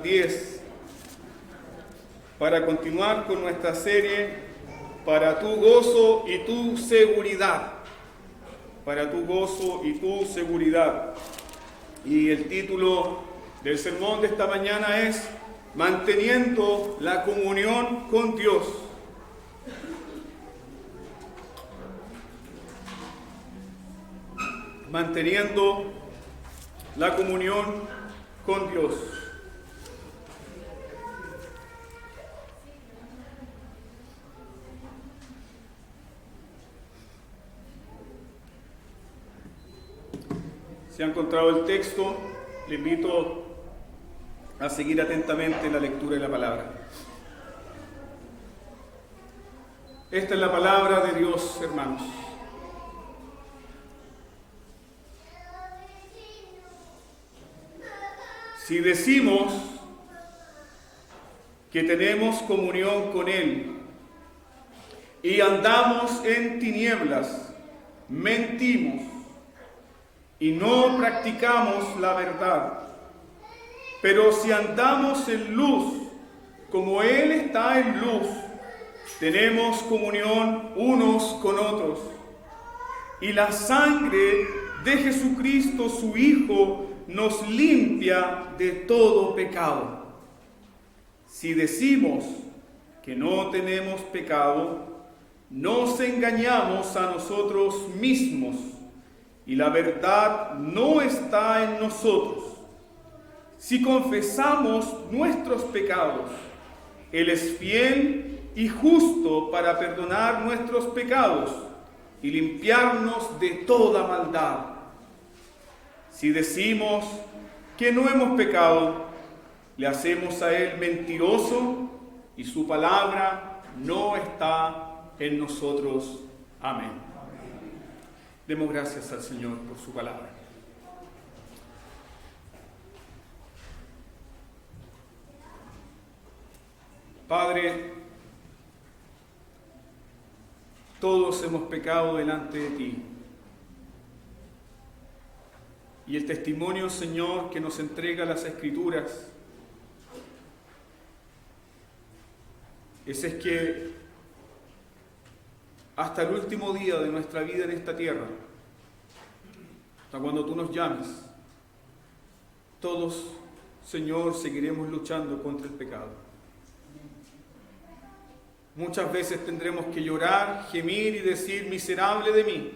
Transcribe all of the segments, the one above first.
10 para continuar con nuestra serie para tu gozo y tu seguridad. Para tu gozo y tu seguridad. Y el título del sermón de esta mañana es Manteniendo la comunión con Dios. Manteniendo la comunión con Dios. Si ha encontrado el texto, le invito a seguir atentamente la lectura de la palabra. Esta es la palabra de Dios, hermanos. Si decimos que tenemos comunión con Él y andamos en tinieblas, mentimos y no practicamos la verdad. Pero si andamos en luz, como Él está en luz, tenemos comunión unos con otros. Y la sangre de Jesucristo, su Hijo, nos limpia de todo pecado. Si decimos que no tenemos pecado, nos engañamos a nosotros mismos y la verdad no está en nosotros. Si confesamos nuestros pecados, Él es fiel y justo para perdonar nuestros pecados y limpiarnos de toda maldad. Si decimos que no hemos pecado, le hacemos a Él mentiroso y su palabra no está en nosotros. Amén. Demos gracias al Señor por su palabra. Padre, todos hemos pecado delante de ti. Y el testimonio, Señor, que nos entrega las Escrituras es que hasta el último día de nuestra vida en esta tierra, hasta cuando tú nos llames, todos, Señor, seguiremos luchando contra el pecado. Muchas veces tendremos que llorar, gemir y decir, miserable de mí,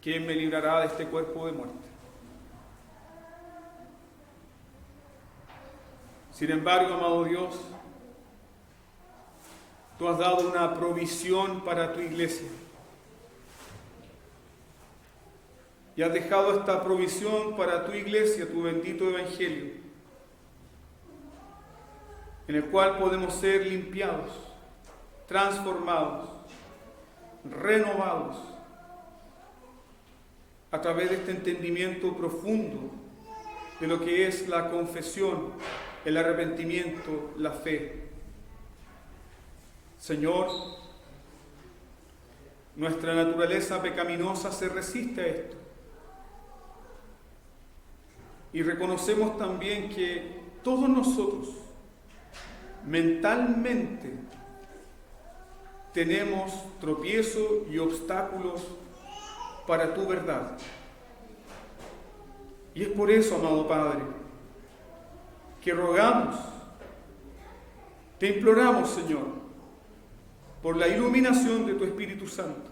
¿quién me librará de este cuerpo de muerte? Sin embargo, amado Dios, tú has dado una provisión para tu iglesia. Y has dejado esta provisión para tu iglesia, tu bendito evangelio, en el cual podemos ser limpiados, transformados, renovados, a través de este entendimiento profundo de lo que es la confesión, el arrepentimiento, la fe. Señor, nuestra naturaleza pecaminosa se resiste a esto. Y reconocemos también que todos nosotros, mentalmente, tenemos tropiezos y obstáculos para tu verdad. Y es por eso, amado Padre, que rogamos, te imploramos, Señor, por la iluminación de tu Espíritu Santo,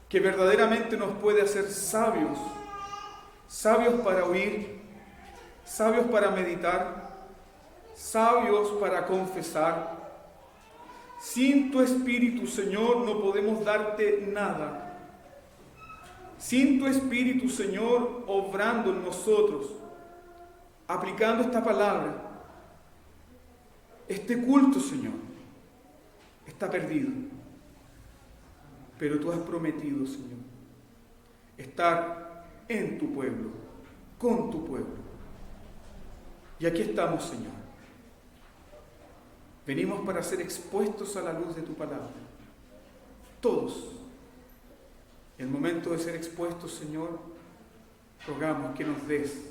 que verdaderamente nos puede hacer sabios, sabios para oír, sabios para meditar, sabios para confesar. Sin tu Espíritu, Señor, no podemos darte nada. Sin tu Espíritu, Señor, obrando en nosotros, aplicando esta palabra, este culto, Señor, está perdido. Pero tú has prometido, Señor, estar en tu pueblo, con tu pueblo. Y aquí estamos, Señor. Venimos para ser expuestos a la luz de tu palabra. Todos. En el momento de ser expuestos, Señor, rogamos que nos des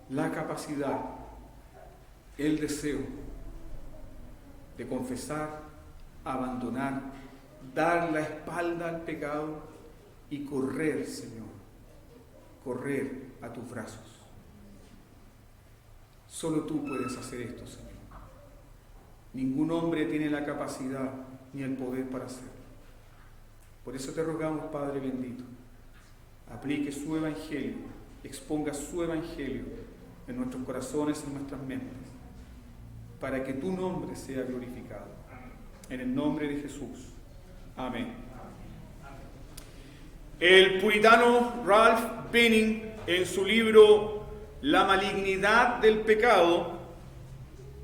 la capacidad, el deseo de confesar, abandonar, dar la espalda al pecado y correr, Señor, correr a tus brazos. Solo tú puedes hacer esto, Señor. Ningún hombre tiene la capacidad ni el poder para hacerlo. Por eso te rogamos, Padre bendito, aplique su evangelio, exponga su evangelio en nuestros corazones y en nuestras mentes, para que tu nombre sea glorificado. En el nombre de Jesús. Amén. El puritano Ralph Benning, en su libro La malignidad del pecado,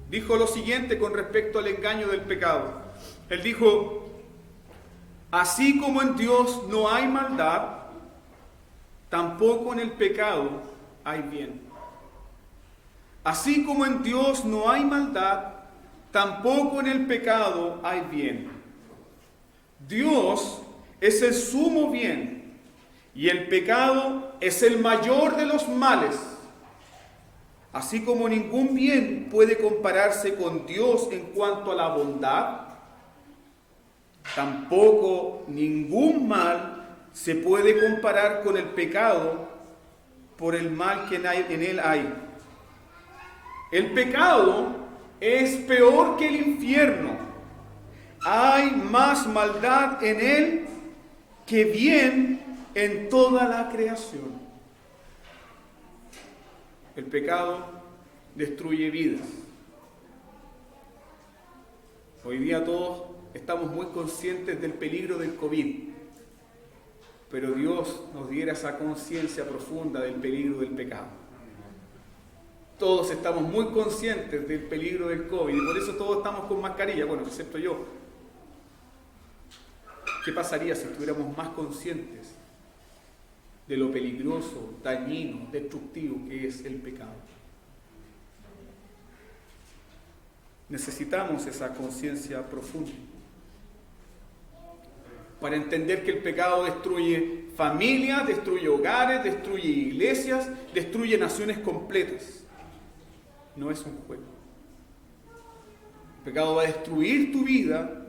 dijo lo siguiente con respecto al engaño del pecado. Él dijo: así como en Dios no hay maldad, tampoco en el pecado hay bien. Así como en Dios no hay maldad, tampoco en el pecado hay bien. Dios es el sumo bien y el pecado es el mayor de los males. Así como ningún bien puede compararse con Dios en cuanto a la bondad, tampoco ningún mal se puede comparar con el pecado por el mal que en él hay. El pecado es peor que el infierno. Hay más maldad en él que bien en toda la creación. El pecado destruye vidas. Hoy día todos estamos muy conscientes del peligro del COVID, pero Dios nos diera esa conciencia profunda del peligro del pecado. Todos estamos muy conscientes del peligro del COVID y por eso todos estamos con mascarilla, bueno, excepto yo. ¿Qué pasaría si estuviéramos más conscientes de lo peligroso, dañino, destructivo que es el pecado? Necesitamos esa conciencia profunda para entender que el pecado destruye familias, destruye hogares, destruye iglesias, destruye naciones completas. No es un juego. El pecado va a destruir tu vida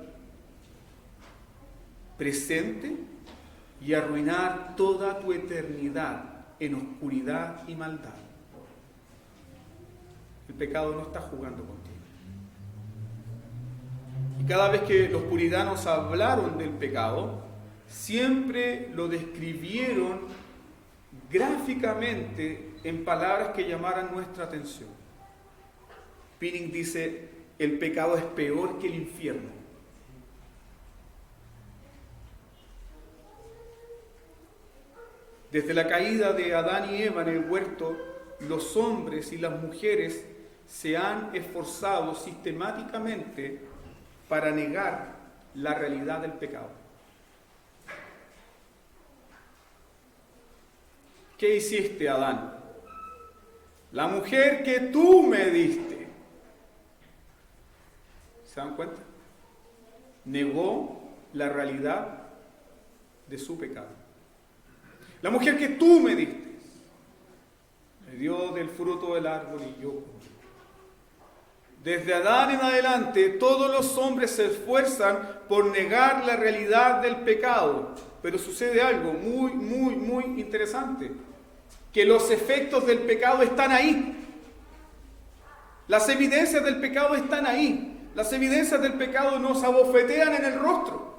presente y arruinar toda tu eternidad en oscuridad y maldad. El pecado no está jugando contigo. Y cada vez que los puritanos hablaron del pecado, siempre lo describieron gráficamente en palabras que llamaran nuestra atención. Benning dice: el pecado es peor que el infierno. Desde la caída de Adán y Eva en el huerto, los hombres y las mujeres se han esforzado sistemáticamente para negar la realidad del pecado. ¿Qué hiciste, Adán? La mujer que tú me diste. ¿Se dan cuenta? Negó la realidad de su pecado. La mujer que tú me diste me dio del fruto del árbol y yo comí. Desde Adán en adelante, todos los hombres se esfuerzan por negar la realidad del pecado. Pero sucede algo muy interesante. Que los efectos del pecado están ahí. Las evidencias del pecado están ahí. Las evidencias del pecado nos abofetean en el rostro.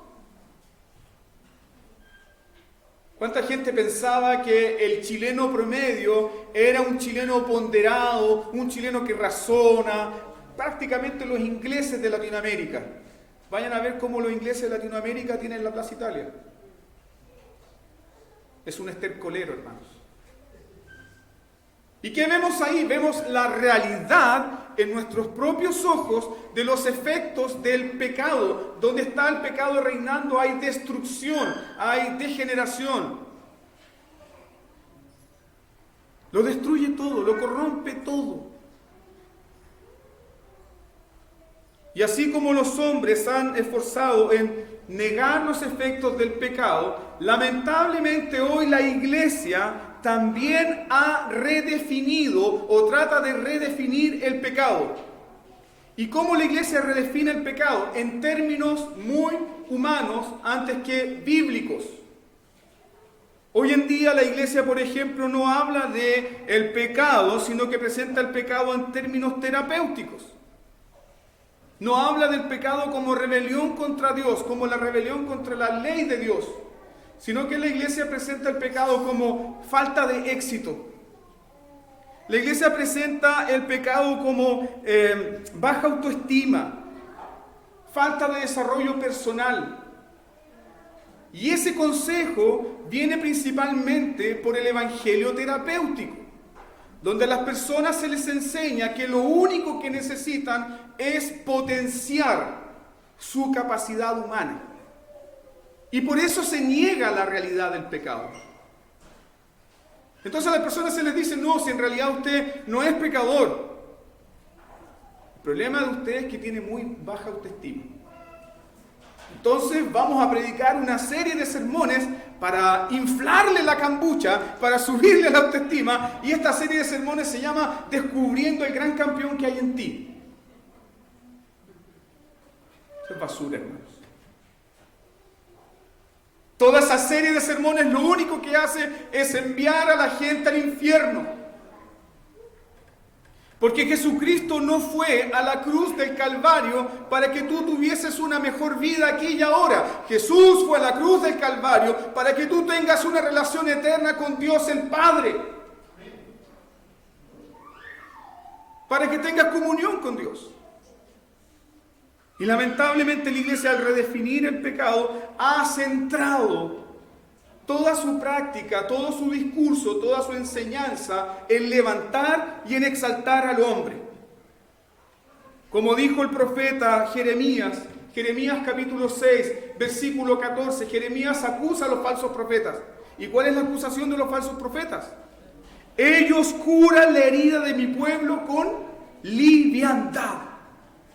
¿Cuánta gente pensaba que el chileno promedio era un chileno ponderado, un chileno que razona? Prácticamente los ingleses de Latinoamérica. Vayan a ver cómo los ingleses de Latinoamérica tienen la Plaza Italia. Es un estercolero, hermanos. ¿Y qué vemos ahí? Vemos la realidad en nuestros propios ojos de los efectos del pecado. Donde está el pecado reinando hay destrucción, hay degeneración. Lo destruye todo, lo corrompe todo. Y así como los hombres han esforzado en negar los efectos del pecado, lamentablemente hoy la iglesia también ha redefinido o trata de redefinir el pecado. ¿Y cómo la Iglesia redefine el pecado? En términos muy humanos antes que bíblicos. Hoy en día la Iglesia, por ejemplo, no habla de el pecado, sino que presenta el pecado en términos terapéuticos. No habla del pecado como rebelión contra Dios, como la rebelión contra la ley de Dios, sino que la Iglesia presenta el pecado como falta de éxito. La Iglesia presenta el pecado como baja autoestima, falta de desarrollo personal. Y ese consejo viene principalmente por el evangelio terapéutico, donde a las personas se les enseña que lo único que necesitan es potenciar su capacidad humana. Y por eso se niega la realidad del pecado. Entonces a las personas se les dice, no, si en realidad usted no es pecador. El problema de usted es que tiene muy baja autoestima. Entonces vamos a predicar una serie de sermones para inflarle la cambucha, para subirle la autoestima, y esta serie de sermones se llama Descubriendo el gran campeón que hay en ti. Eso es basura, hermanos. Toda esa serie de sermones lo único que hace es enviar a la gente al infierno. Porque Jesucristo no fue a la cruz del Calvario para que tú tuvieses una mejor vida aquí y ahora. Jesús fue a la cruz del Calvario para que tú tengas una relación eterna con Dios el Padre. Para que tengas comunión con Dios. Y lamentablemente la Iglesia, al redefinir el pecado, ha centrado toda su práctica, todo su discurso, toda su enseñanza en levantar y en exaltar al hombre. Como dijo el profeta Jeremías capítulo 6, versículo 14, Jeremías acusa a los falsos profetas. ¿Y cuál es la acusación de los falsos profetas? Ellos curan la herida de mi pueblo con liviandad.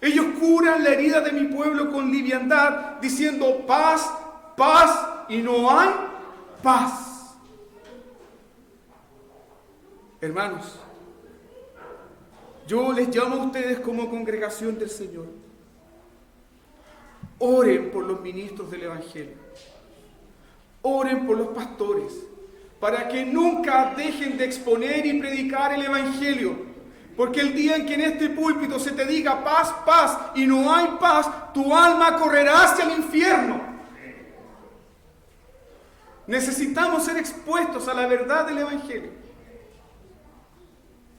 Ellos curan la herida de mi pueblo con liviandad, diciendo paz, paz, y no hay paz. Hermanos, yo les llamo a ustedes como congregación del Señor. Oren por los ministros del Evangelio. Oren por los pastores, para que nunca dejen de exponer y predicar el Evangelio. Porque el día en que en este púlpito se te diga paz, paz, y no hay paz, tu alma correrá hacia el infierno. Necesitamos ser expuestos a la verdad del Evangelio.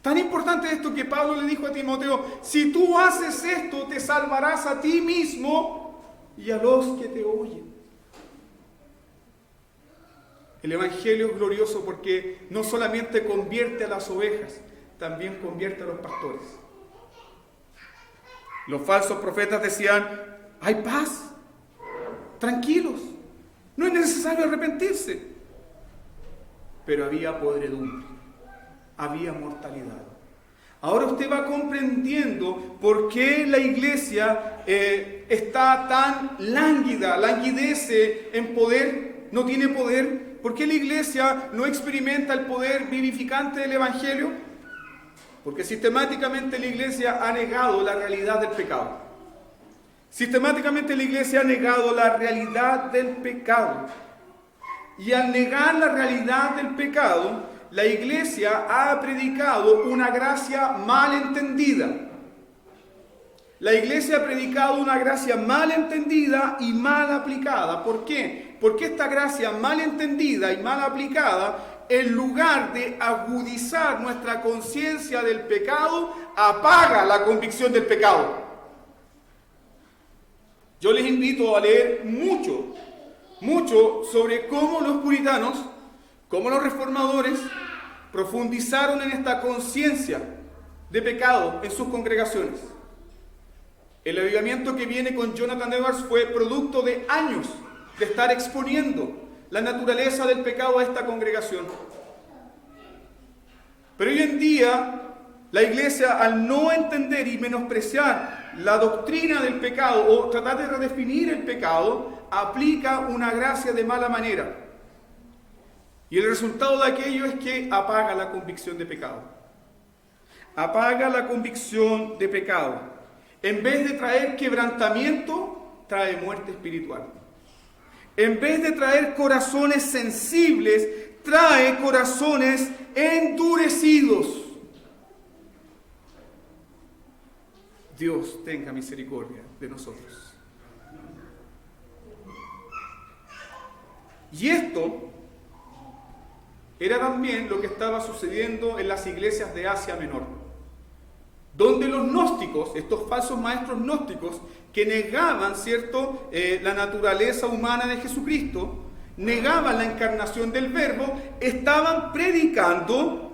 Tan importante esto que Pablo le dijo a Timoteo: si tú haces esto, te salvarás a ti mismo y a los que te oyen. El Evangelio es glorioso porque no solamente convierte a las ovejas, también convierte a los pastores. Los falsos profetas decían: hay paz, tranquilos, no es necesario arrepentirse. Pero había podredumbre, había mortalidad. Ahora usted va comprendiendo por qué la iglesia está tan lánguida, languidece en poder, no tiene poder. ¿Por qué la iglesia no experimenta el poder vivificante del Evangelio? Porque sistemáticamente la iglesia ha negado la realidad del pecado. Sistemáticamente la iglesia ha negado la realidad del pecado. Y al negar la realidad del pecado, la iglesia ha predicado una gracia mal entendida. La iglesia ha predicado una gracia mal entendida y mal aplicada. ¿Por qué? Porque esta gracia mal entendida y mal aplicada, en lugar de agudizar nuestra conciencia del pecado, apaga la convicción del pecado. Yo les invito a leer mucho sobre cómo los puritanos, cómo los reformadores profundizaron en esta conciencia de pecado en sus congregaciones. El avivamiento que viene con Jonathan Edwards fue producto de años de estar exponiendo la naturaleza del pecado a esta congregación. Pero hoy en día la iglesia, al no entender y menospreciar la doctrina del pecado o tratar de redefinir el pecado, aplica una gracia de mala manera. Y el resultado de aquello es que apaga la convicción de pecado. Apaga la convicción de pecado. En vez de traer quebrantamiento, trae muerte espiritual. En vez de traer corazones sensibles, trae corazones endurecidos. Dios tenga misericordia de nosotros. Y esto era también lo que estaba sucediendo en las iglesias de Asia Menor, donde los gnósticos, estos falsos maestros gnósticos, que negaban, ¿cierto?, la naturaleza humana de Jesucristo, negaban la encarnación del Verbo, estaban predicando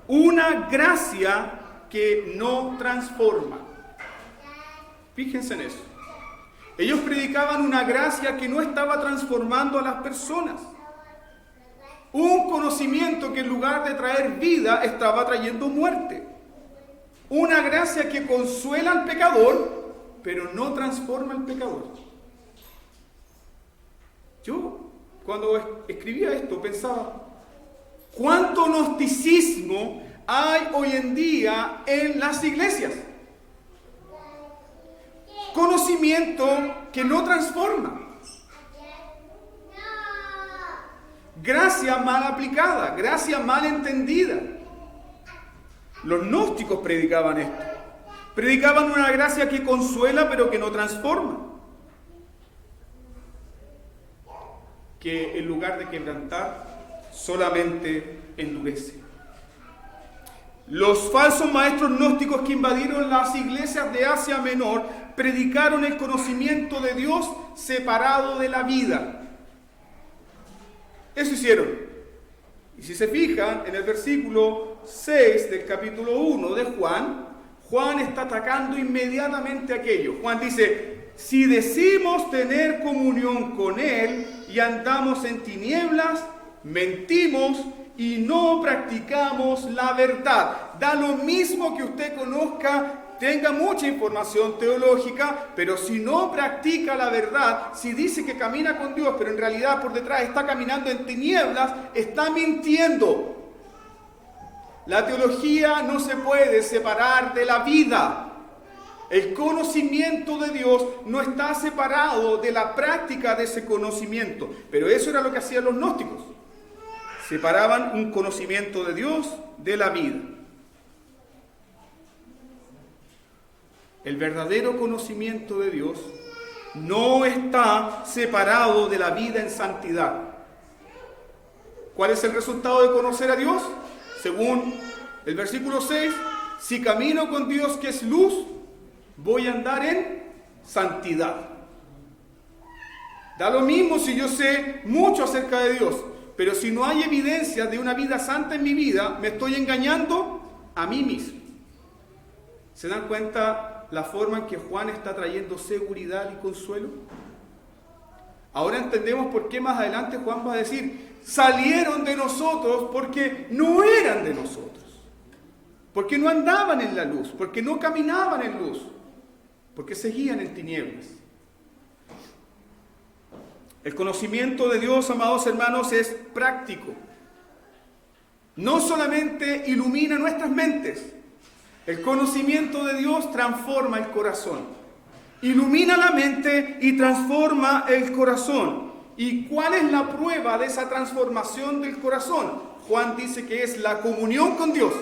una gracia que no transforma. Fíjense en eso. Ellos predicaban una gracia que no estaba transformando a las personas. Un conocimiento que en lugar de traer vida, estaba trayendo muerte. Una gracia que consuela al pecador, pero no transforma al pecador. Yo, cuando escribía esto, pensaba, ¿cuánto gnosticismo hay hoy en día en las iglesias? Conocimiento que no transforma. Gracia mal aplicada, gracia mal entendida. Los gnósticos predicaban esto. Predicaban una gracia que consuela pero que no transforma. Que en lugar de quebrantar, solamente endurece. Los falsos maestros gnósticos que invadieron las iglesias de Asia Menor predicaron el conocimiento de Dios separado de la vida. Eso hicieron. Y si se fijan en el versículo 6 del capítulo 1 de Juan, Juan está atacando inmediatamente aquello. Juan dice, si decimos tener comunión con Él y andamos en tinieblas, mentimos y no practicamos la verdad. Da lo mismo que usted conozca, tenga mucha información teológica, pero si no practica la verdad, si dice que camina con Dios, pero en realidad por detrás está caminando en tinieblas, está mintiendo. La teología no se puede separar de la vida. El conocimiento de Dios no está separado de la práctica de ese conocimiento. Pero eso era lo que hacían los gnósticos. Separaban un conocimiento de Dios de la vida. El verdadero conocimiento de Dios no está separado de la vida en santidad. ¿Cuál es el resultado de conocer a Dios? Según el versículo 6, si camino con Dios que es luz, voy a andar en santidad. Da lo mismo si yo sé mucho acerca de Dios, pero si no hay evidencia de una vida santa en mi vida, me estoy engañando a mí mismo. ¿Se dan cuenta la forma en que Juan está trayendo seguridad y consuelo? Ahora entendemos por qué más adelante Juan va a decir, salieron de nosotros porque no eran de nosotros, porque no andaban en la luz, porque no caminaban en luz, porque seguían en tinieblas. El conocimiento de Dios, amados hermanos, es práctico. No solamente ilumina nuestras mentes, el conocimiento de Dios transforma el corazón. Ilumina la mente y transforma el corazón. ¿Y cuál es la prueba de esa transformación del corazón? Juan dice que es la comunión con Dios.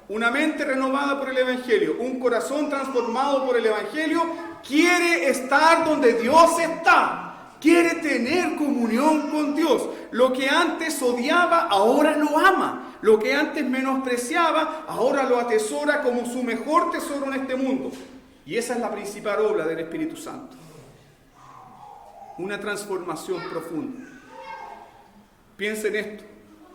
Una mente renovada por el Evangelio, un corazón transformado por el Evangelio, quiere estar donde Dios está. Quiere tener comunión con Dios. Lo que antes odiaba, ahora lo ama. Lo que antes menospreciaba, ahora lo atesora como su mejor tesoro en este mundo. Y esa es la principal obra del Espíritu Santo. Una transformación profunda. Piensen en esto.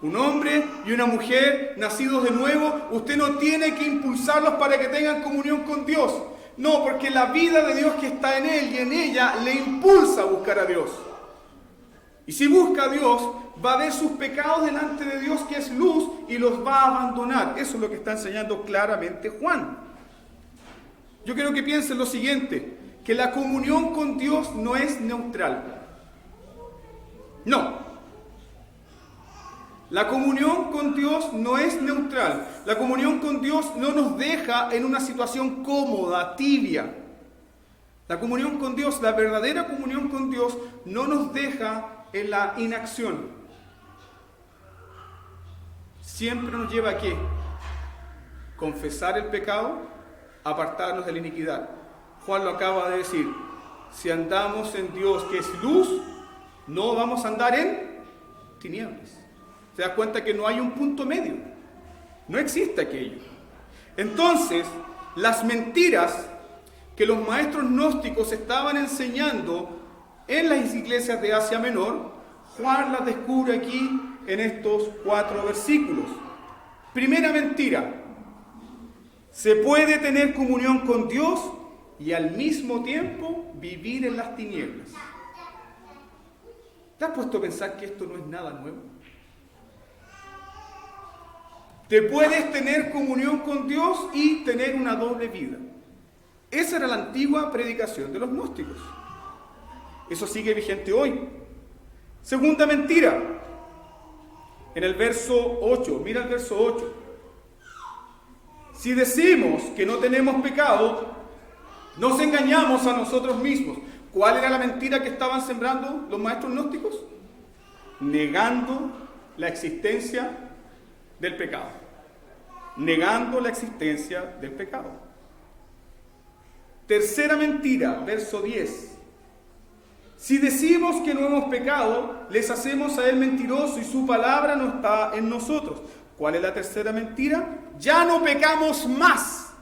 Un hombre y una mujer nacidos de nuevo, usted no tiene que impulsarlos para que tengan comunión con Dios. No, porque la vida de Dios que está en él y en ella le impulsa a buscar a Dios. Y si busca a Dios, va a ver sus pecados delante de Dios que es luz y los va a abandonar. Eso es lo que está enseñando claramente Juan. Yo quiero que piensen lo siguiente, que la comunión con Dios no es neutral. No. La comunión con Dios no es neutral. La comunión con Dios no nos deja en una situación cómoda, tibia. La comunión con Dios, la verdadera comunión con Dios, no nos deja en la inacción. Siempre nos lleva a ¿qué? Confesar el pecado, apartarnos de la iniquidad. Juan lo acaba de decir. Si andamos en Dios, que es luz, no vamos a andar en tinieblas. Se da cuenta que no hay un punto medio. No existe aquello. Entonces, las mentiras que los maestros gnósticos estaban enseñando en las iglesias de Asia Menor, Juan las descubre aquí en estos 4 versículos. Primera mentira. Se puede tener comunión con Dios y al mismo tiempo vivir en las tinieblas. ¿Te has puesto a pensar que esto no es nada nuevo? Te puedes tener comunión con Dios y tener una doble vida. Esa era la antigua predicación de los gnósticos. Eso sigue vigente hoy. Segunda mentira. En el verso 8, mira el verso 8. Si decimos que no tenemos pecado, nos engañamos a nosotros mismos. ¿Cuál era la mentira que estaban sembrando los maestros gnósticos? Negando la existencia del pecado. Negando la existencia del pecado. Tercera mentira, verso 10. Si decimos que no hemos pecado, les hacemos a él mentiroso y su palabra no está en nosotros. ¿Cuál es la tercera mentira? Ya no pecamos más.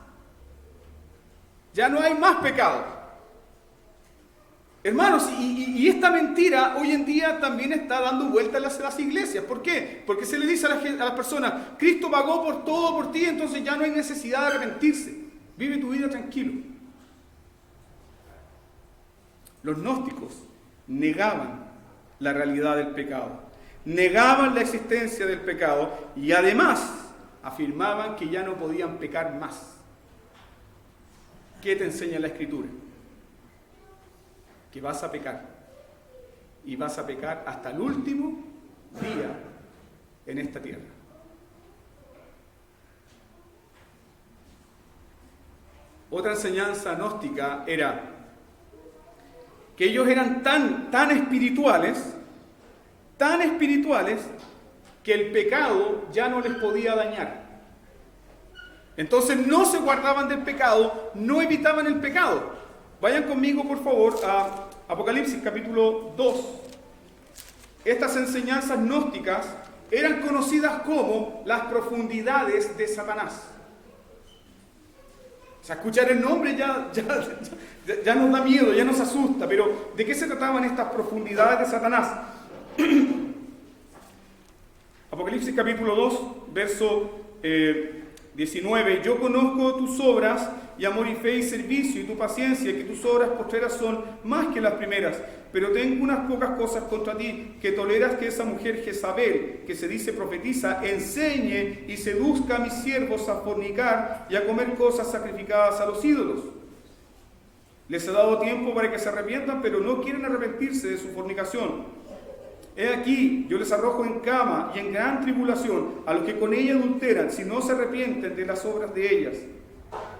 Ya no hay más pecado. Hermanos, y esta mentira hoy en día también está dando vueltas en las iglesias. ¿Por qué? Porque se le dice a las personas, Cristo pagó por todo por ti, entonces ya no hay necesidad de arrepentirse. Vive tu vida tranquilo. Los gnósticos negaban la realidad del pecado, negaban la existencia del pecado y además afirmaban que ya no podían pecar más. ¿Qué te enseña la Escritura? Que vas a pecar y vas a pecar hasta el último día en esta tierra. Otra enseñanza gnóstica era que ellos eran tan espirituales, que el pecado ya no les podía dañar. Entonces no se guardaban del pecado, no evitaban el pecado. Vayan conmigo, por favor, a Apocalipsis capítulo 2. Estas enseñanzas gnósticas eran conocidas como las profundidades de Satanás. O sea, escuchar el nombre ya nos da miedo, ya nos asusta, pero ¿de qué se trataban estas profundidades de Satanás? Apocalipsis capítulo 2, verso 19. Yo conozco tus obras y amor y fe y servicio y tu paciencia, que tus obras postreras son más que las primeras, pero tengo unas pocas cosas contra ti, que toleras que esa mujer Jezabel, que se dice profetiza, enseñe y seduzca a mis siervos a fornicar y a comer cosas sacrificadas a los ídolos. Les he dado tiempo para que se arrepientan, pero no quieren arrepentirse de su fornicación. He aquí, yo les arrojo en cama y en gran tribulación a los que con ella adulteran, si no se arrepienten de las obras de ellas.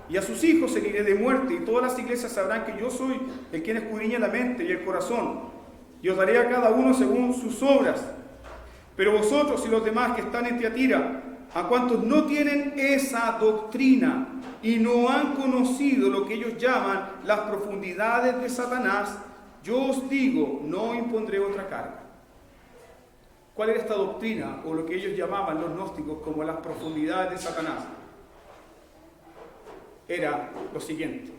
Y a sus hijos heriré de muerte, y todas las iglesias sabrán que yo soy el quien escudriña la mente y el corazón, y os daré a cada uno según sus obras. Pero vosotros y los demás que están en Tiatira, a cuantos no tienen esa doctrina y no han conocido lo que ellos llaman las profundidades de Satanás, yo os digo, no impondré otra carga. ¿Cuál era esta doctrina, o lo que ellos llamaban los gnósticos como las profundidades de Satanás? Era lo siguiente: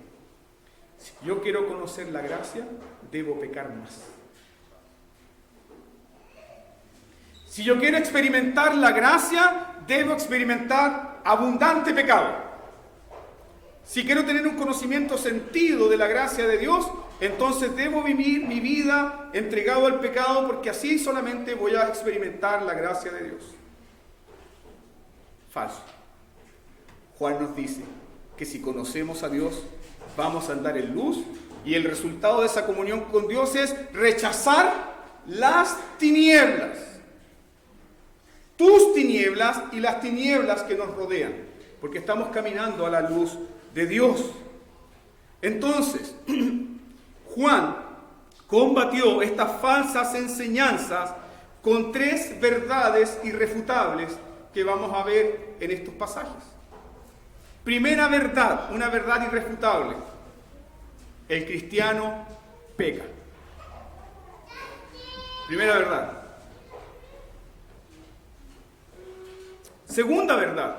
si yo quiero conocer la gracia, debo pecar más. Si yo quiero experimentar la gracia, debo experimentar abundante pecado. Si quiero tener un conocimiento sentido de la gracia de Dios, entonces debo vivir mi vida entregado al pecado, porque así solamente voy a experimentar la gracia de Dios. Falso. Juan nos dice que si conocemos a Dios, vamos a andar en luz, y el resultado de esa comunión con Dios es rechazar las tinieblas. tus tinieblas y las tinieblas que nos rodean, porque estamos caminando a la luz de Dios. Entonces, Juan combatió estas falsas enseñanzas con 3 verdades irrefutables que vamos a ver en estos pasajes. Primera verdad, una verdad irrefutable: el cristiano peca. Primera verdad. Segunda verdad: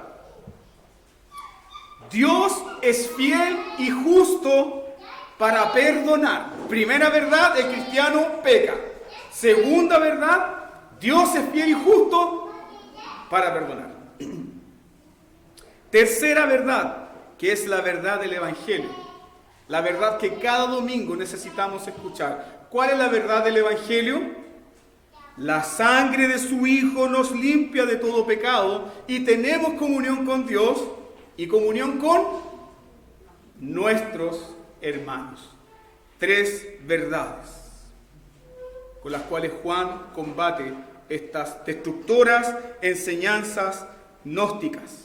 Dios es fiel y justo para perdonar. Primera verdad, el cristiano peca. Segunda verdad, Dios es fiel y justo para perdonar. Tercera verdad, que es la verdad del Evangelio. La verdad que cada domingo necesitamos escuchar. ¿Cuál es la verdad del Evangelio? La sangre de su Hijo nos limpia de todo pecado y tenemos comunión con Dios y comunión con nuestros hermanos. 3 verdades con las cuales Juan combate estas destructoras enseñanzas gnósticas.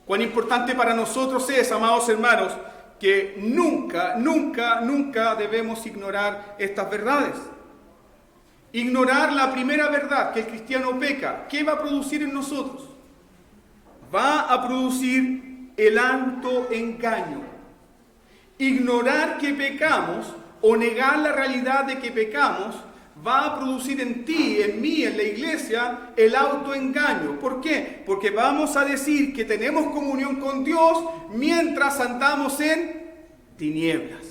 Cuán importante para nosotros es, amados hermanos, que nunca debemos ignorar estas verdades. Ignorar la primera verdad, que el cristiano peca, ¿qué va a producir en nosotros? Va a producir el autoengaño. Ignorar que pecamos o negar la realidad de que pecamos va a producir en ti, en mí, en la iglesia, el autoengaño. ¿Por qué? Porque vamos a decir que tenemos comunión con Dios mientras andamos en tinieblas.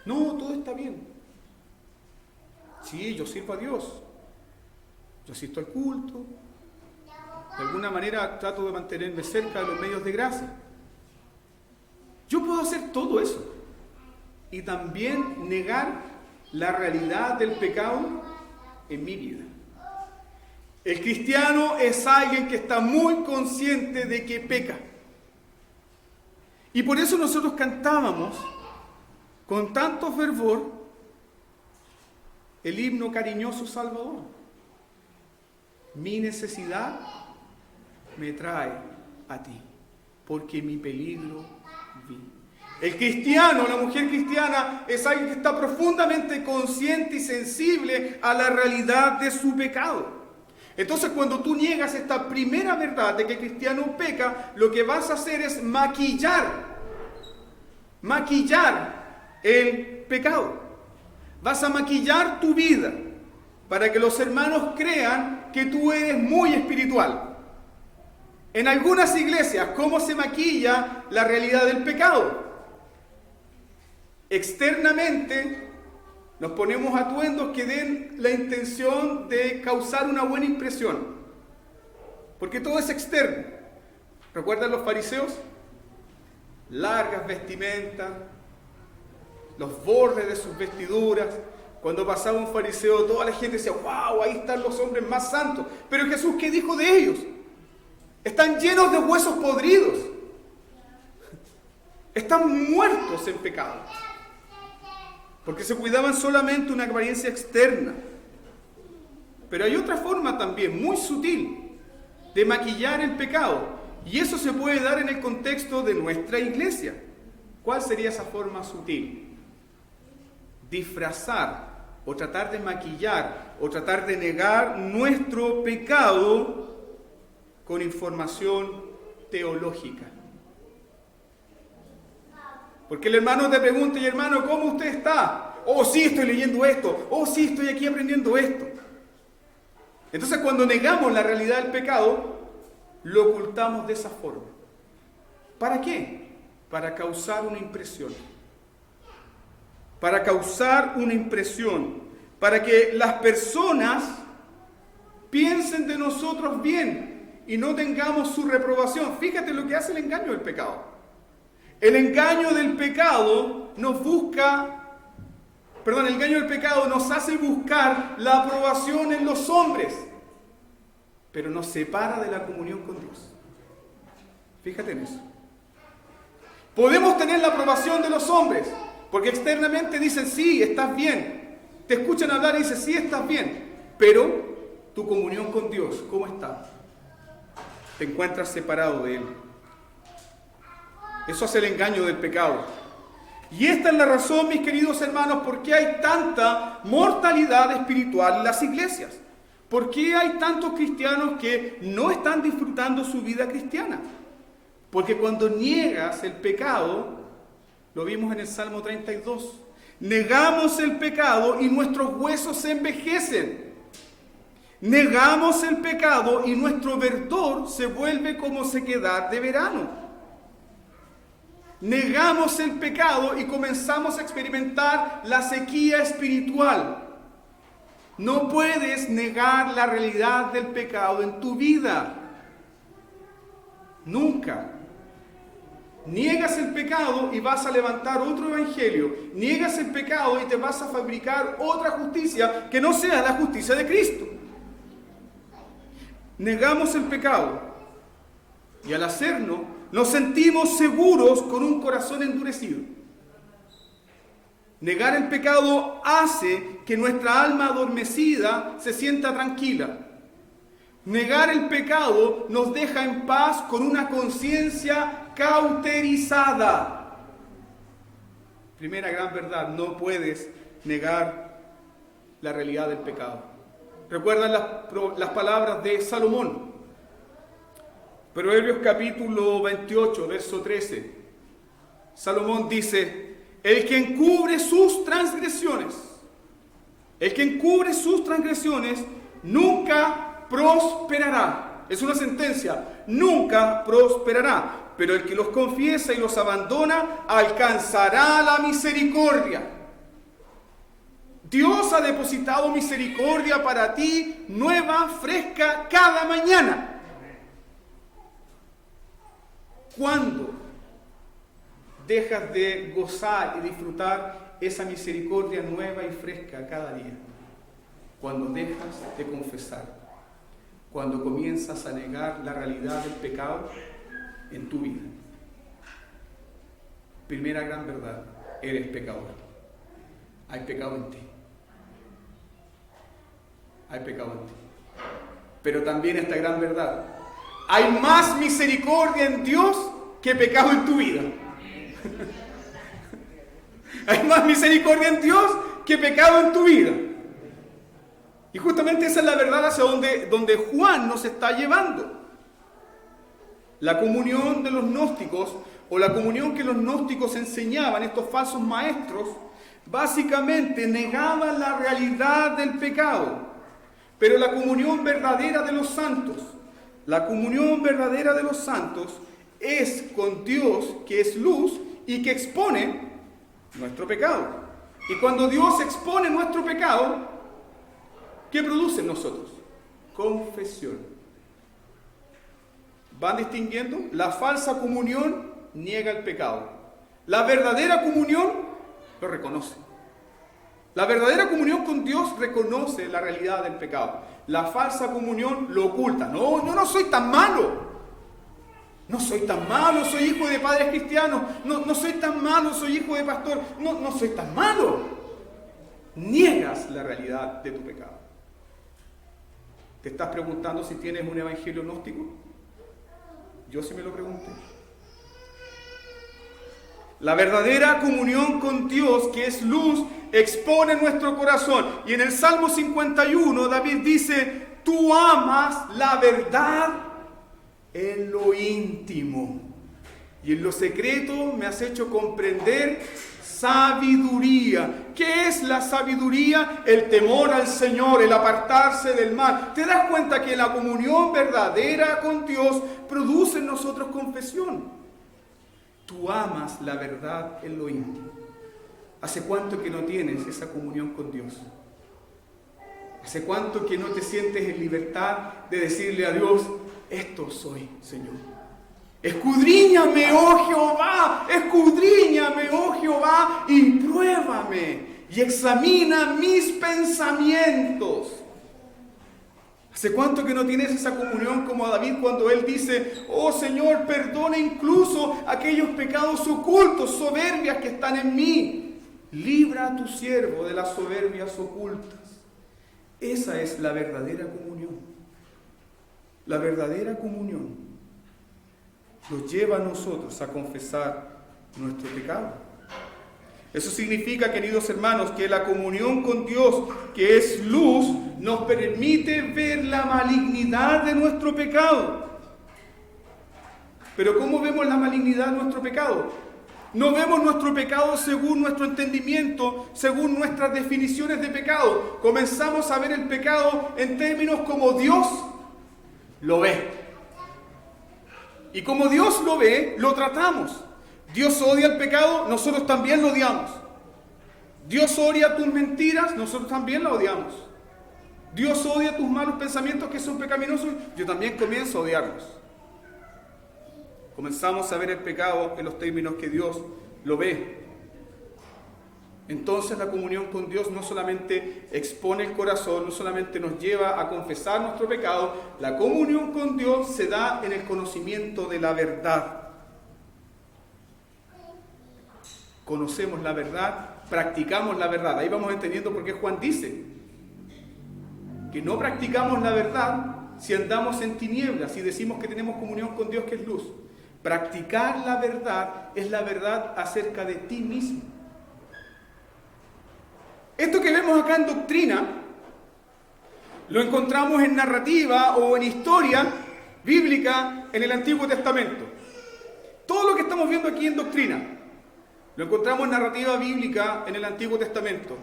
No, todo está bien. Sí, yo sirvo a Dios. Yo asisto al culto. De alguna manera trato de mantenerme cerca de los medios de gracia. Yo puedo hacer todo eso. Y también negar la realidad del pecado en mi vida. El cristiano es alguien que está muy consciente de que peca. Y por eso nosotros cantábamos con tanto fervor el himno cariñoso Salvador. Mi necesidad me trae a ti, porque mi peligro vi. El cristiano, la mujer cristiana, es alguien que está profundamente consciente y sensible a la realidad de su pecado. Entonces, cuando tú niegas esta primera verdad de que el cristiano peca, lo que vas a hacer es maquillar el pecado. Vas a maquillar tu vida para que los hermanos crean que tú eres muy espiritual. En algunas iglesias, ¿cómo se maquilla la realidad del pecado? Externamente nos ponemos atuendos que den la intención de causar una buena impresión, porque todo es externo. ¿Recuerdan los fariseos? Largas vestimentas, los bordes de sus vestiduras. Cuando pasaba un fariseo, toda la gente decía: ¡wow! Ahí están los hombres más santos. Pero Jesús, ¿qué dijo de ellos? Están llenos de huesos podridos. Están muertos en pecado. Porque se cuidaban solamente una apariencia externa. Pero hay otra forma también, muy sutil, de maquillar el pecado. Y eso se puede dar en el contexto de nuestra iglesia. ¿Cuál sería esa forma sutil? Disfrazar, o tratar de maquillar, o tratar de negar nuestro pecado con información teológica. Porque el hermano te pregunta: y hermano, ¿cómo usted está? Oh, sí, estoy leyendo esto. Oh, sí, estoy aquí aprendiendo esto. Entonces, cuando negamos la realidad del pecado, lo ocultamos de esa forma. ¿Para qué? Para causar una impresión. Para causar una impresión. Para que las personas piensen de nosotros bien y no tengamos su reprobación. Fíjate lo que hace el engaño del pecado. El engaño del pecado el engaño del pecado nos hace buscar la aprobación en los hombres, pero nos separa de la comunión con Dios. Fíjate en eso. Podemos tener la aprobación de los hombres, porque externamente dicen: sí, estás bien. Te escuchan hablar y dicen: sí, estás bien. Pero tu comunión con Dios, ¿cómo está? Te encuentras separado de Él. Eso es el engaño del pecado. Y esta es la razón, mis queridos hermanos, por qué hay tanta mortalidad espiritual en las iglesias. ¿Por qué hay tantos cristianos que no están disfrutando su vida cristiana? Porque cuando niegas el pecado, lo vimos en el Salmo 32, negamos el pecado y nuestros huesos se envejecen. Negamos el pecado y nuestro verdor se vuelve como sequedad de verano. Negamos el pecado y comenzamos a experimentar la sequía espiritual. No puedes negar la realidad del pecado en tu vida. Nunca. Niegas el pecado y vas a levantar otro evangelio. Niegas el pecado y te vas a fabricar otra justicia que no sea la justicia de Cristo. Negamos el pecado y al hacerlo nos sentimos seguros con un corazón endurecido. Negar el pecado hace que nuestra alma adormecida se sienta tranquila. Negar el pecado nos deja en paz con una conciencia cauterizada. Primera gran verdad, no puedes negar la realidad del pecado. ¿Recuerdan las palabras de Salomón? Proverbios capítulo 28, verso 13. Salomón dice: el que encubre sus transgresiones, nunca prosperará. Es una sentencia, nunca prosperará. Pero el que los confiesa y los abandona, alcanzará la misericordia. Dios ha depositado misericordia para ti, nueva, fresca, cada mañana. ¿Cuándo dejas de gozar y disfrutar esa misericordia nueva y fresca cada día? Cuando dejas de confesar, cuando comienzas a negar la realidad del pecado en tu vida. Primera gran verdad, eres pecador. Hay pecado en ti. Hay pecado en ti. Pero también esta gran verdad, hay más misericordia en Dios que pecado en tu vida. Hay más misericordia en Dios que pecado en tu vida. Y justamente esa es la verdad hacia donde Juan nos está llevando. La comunión de los gnósticos, o la comunión que los gnósticos enseñaban, estos falsos maestros, básicamente negaban la realidad del pecado. Pero la comunión verdadera de los santos, es con Dios, que es luz y que expone nuestro pecado. Y cuando Dios expone nuestro pecado, ¿qué produce en nosotros? Confesión. ¿Van distinguiendo? La falsa comunión niega el pecado. La verdadera comunión lo reconoce. La verdadera comunión con Dios reconoce la realidad del pecado. La falsa comunión lo oculta. No soy tan malo. No soy tan malo, soy hijo de padres cristianos. No soy tan malo, soy hijo de pastor. No soy tan malo. Niegas la realidad de tu pecado. ¿Te estás preguntando si tienes un evangelio gnóstico? Yo sí me lo pregunté. La verdadera comunión con Dios, que es luz, expone nuestro corazón. Y en el Salmo 51, David dice: tú amas la verdad en lo íntimo, y en lo secreto me has hecho comprender sabiduría. ¿Qué es la sabiduría? El temor al Señor, el apartarse del mal. ¿Te das cuenta que la comunión verdadera con Dios produce en nosotros confesión? Tú amas la verdad en lo íntimo. ¿Hace cuánto que no tienes esa comunión con Dios? ¿Hace cuánto que no te sientes en libertad de decirle a Dios: esto soy, Señor? Escudriñame, oh Jehová, y pruébame, y examina mis pensamientos. ¿Hace cuánto que no tienes esa comunión como David cuando él dice: oh Señor, perdona incluso aquellos pecados ocultos, soberbias que están en mí? Libra a tu siervo de las soberbias ocultas. Esa es la verdadera comunión. La verdadera comunión nos lleva a nosotros a confesar nuestro pecado. Eso significa, queridos hermanos, que la comunión con Dios, que es luz, nos permite ver la malignidad de nuestro pecado. Pero ¿cómo vemos la malignidad de nuestro pecado? No vemos nuestro pecado según nuestro entendimiento, según nuestras definiciones de pecado. Comenzamos a ver el pecado en términos como Dios lo ve. Y como Dios lo ve, lo tratamos. Dios odia el pecado, nosotros también lo odiamos. Dios odia tus mentiras, nosotros también lo odiamos. Dios odia tus malos pensamientos que son pecaminosos, yo también comienzo a odiarlos. Comenzamos a ver el pecado en los términos que Dios lo ve. Entonces la comunión con Dios no solamente expone el corazón, no solamente nos lleva a confesar nuestro pecado, la comunión con Dios se da en el conocimiento de la verdad. Conocemos la verdad, practicamos la verdad. Ahí vamos entendiendo por qué Juan dice que no practicamos la verdad si andamos en tinieblas, si decimos que tenemos comunión con Dios que es luz. Practicar la verdad es la verdad acerca de ti mismo. Esto que vemos acá en doctrina, lo encontramos en narrativa o en historia bíblica en el Antiguo Testamento. Todo lo que estamos viendo aquí en doctrina, lo encontramos en narrativa bíblica en el Antiguo Testamento.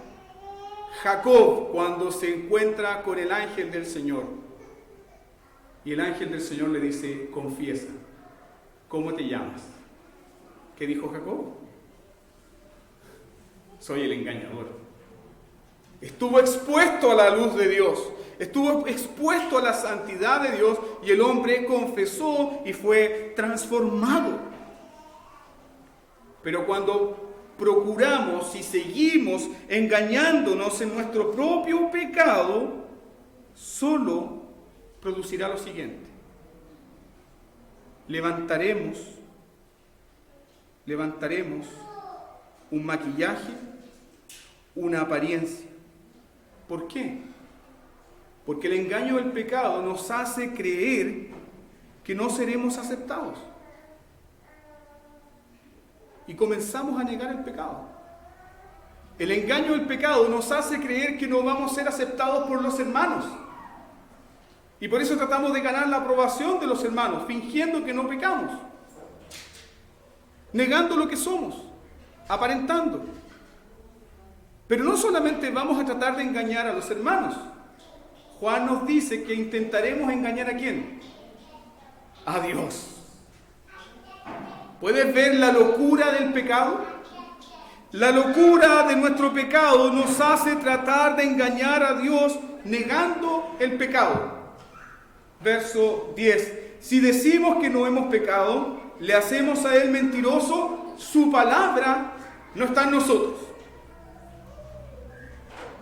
Jacob, cuando se encuentra con el ángel del Señor, y el ángel del Señor le dice, confiesa, ¿cómo te llamas? ¿Qué dijo Jacob? Soy el engañador. Estuvo expuesto a la luz de Dios, estuvo expuesto a la santidad de Dios, y el hombre confesó y fue transformado. Pero cuando procuramos y seguimos engañándonos en nuestro propio pecado, solo producirá lo siguiente. Levantaremos un maquillaje, una apariencia. ¿Por qué? Porque el engaño del pecado nos hace creer que no seremos aceptados. Y comenzamos a negar el pecado. El engaño del pecado nos hace creer que no vamos a ser aceptados por los hermanos. Y por eso tratamos de ganar la aprobación de los hermanos, fingiendo que no pecamos. Negando lo que somos, aparentando. Pero no solamente vamos a tratar de engañar a los hermanos. Juan nos dice que intentaremos engañar ¿a quién? A Dios. ¿Puedes ver la locura del pecado? La locura de nuestro pecado nos hace tratar de engañar a Dios negando el pecado. Verso 10. Si decimos que no hemos pecado, le hacemos a Él mentiroso, su palabra no está en nosotros.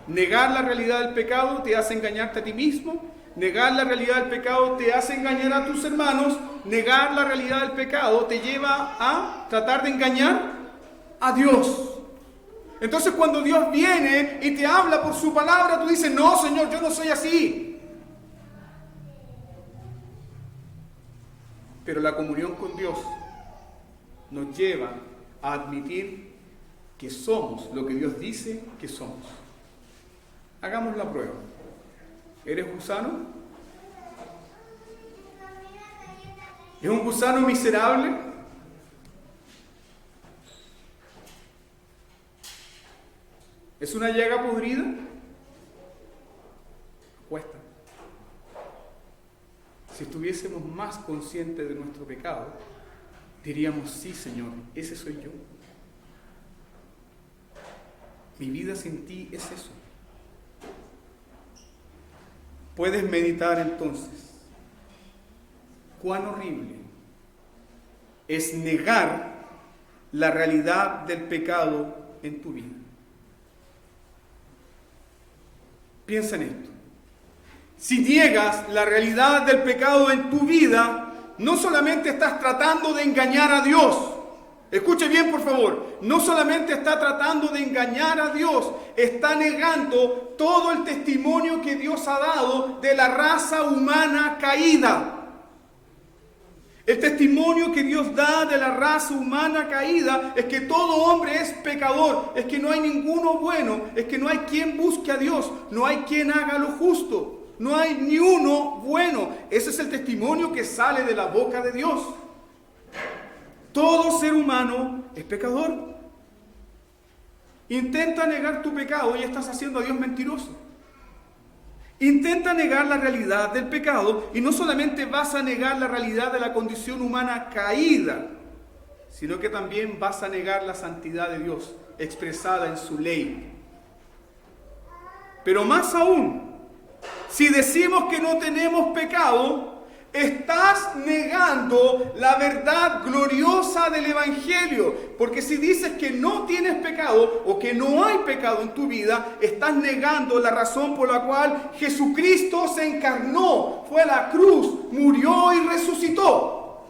Negar la realidad del pecado te hace engañarte a ti mismo. Negar la realidad del pecado te hace engañar a tus hermanos. Negar la realidad del pecado te lleva a tratar de engañar a Dios. Entonces cuando Dios viene y te habla por su palabra, tú dices, no, Señor, yo no soy así. Pero la comunión con Dios nos lleva a admitir que somos lo que Dios dice que somos. Hagamos la prueba. ¿Eres gusano? ¿Es un gusano miserable? ¿Es una llaga podrida? Cuesta. Si estuviésemos más conscientes de nuestro pecado, diríamos, sí, Señor, ese soy yo. Mi vida sin ti es eso. Puedes meditar entonces cuán horrible es negar la realidad del pecado en tu vida. Piensa en esto. Si niegas la realidad del pecado en tu vida, no solamente estás tratando de engañar a Dios, Escuche bien, por favor. No solamente está tratando de engañar a Dios, está negando todo el testimonio que Dios ha dado de la raza humana caída. El testimonio que Dios da de la raza humana caída es que todo hombre es pecador, es que no hay ninguno bueno, es que no hay quien busque a Dios, no hay quien haga lo justo, no hay ni uno bueno. Ese es el testimonio que sale de la boca de Dios. Todo ser humano es pecador. Intenta negar tu pecado y estás haciendo a Dios mentiroso. Intenta negar la realidad del pecado y no solamente vas a negar la realidad de la condición humana caída, sino que también vas a negar la santidad de Dios expresada en su ley. Pero más aún, si decimos que no tenemos pecado, estás negando la verdad gloriosa del Evangelio. Porque si dices que no tienes pecado o que no hay pecado en tu vida, estás negando la razón por la cual Jesucristo se encarnó, fue a la cruz, murió y resucitó.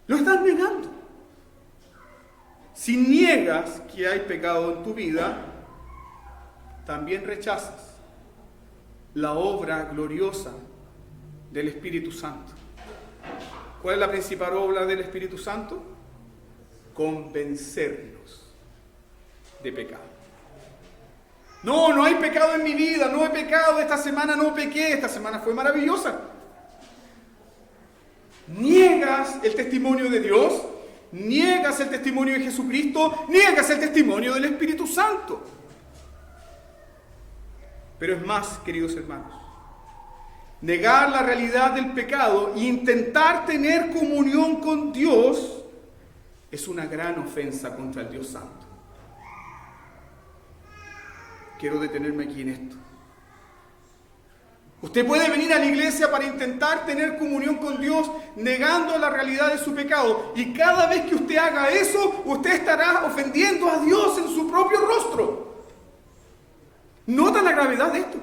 Lo estás negando. Si niegas que hay pecado en tu vida, también rechazas la obra gloriosa del Espíritu Santo. ¿Cuál es la principal obra del Espíritu Santo? Convencernos de pecado. No hay pecado en mi vida, no he pecado, esta semana no pequé, esta semana fue maravillosa. Niegas el testimonio de Dios, niegas el testimonio de Jesucristo, niegas el testimonio del Espíritu Santo. Pero es más, queridos hermanos, negar la realidad del pecado e intentar tener comunión con Dios es una gran ofensa contra el Dios Santo. Quiero detenerme aquí en esto. Usted puede venir a la iglesia para intentar tener comunión con Dios negando la realidad de su pecado. Y cada vez que usted haga eso, usted estará ofendiendo a Dios en su propio rostro. ¿Nota la gravedad de esto?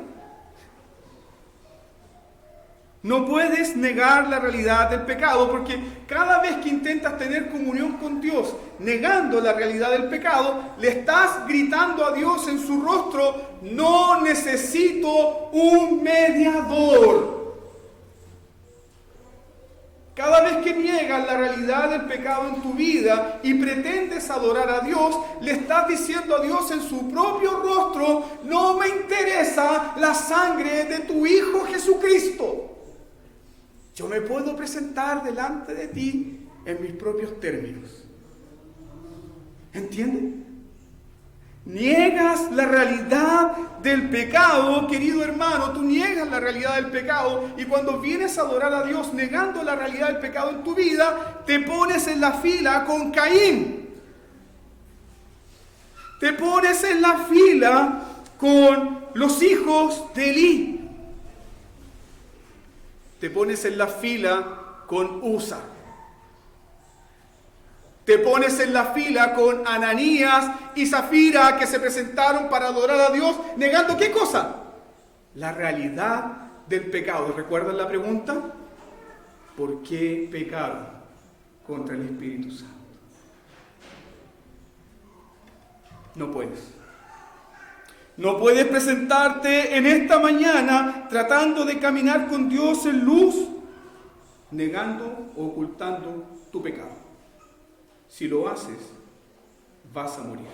No puedes negar la realidad del pecado, porque cada vez que intentas tener comunión con Dios negando la realidad del pecado, le estás gritando a Dios en su rostro: no necesito un mediador. Cada vez que niegas la realidad del pecado en tu vida y pretendes adorar a Dios, le estás diciendo a Dios en su propio rostro: no me interesa la sangre de tu Hijo Jesucristo. Yo me puedo presentar delante de ti en mis propios términos. ¿Entienden? Niegas la realidad del pecado, querido hermano. Tú niegas la realidad del pecado y cuando vienes a adorar a Dios negando la realidad del pecado en tu vida, te pones en la fila con Caín. Te pones en la fila con los hijos de Elí. Te pones en la fila con Usa. Te pones en la fila con Ananías y Zafira, que se presentaron para adorar a Dios, negando ¿qué cosa? La realidad del pecado. ¿Recuerdan la pregunta? ¿Por qué pecaron contra el Espíritu Santo? No puedes. No puedes presentarte en esta mañana tratando de caminar con Dios en luz, negando o ocultando tu pecado. Si lo haces, vas a morir.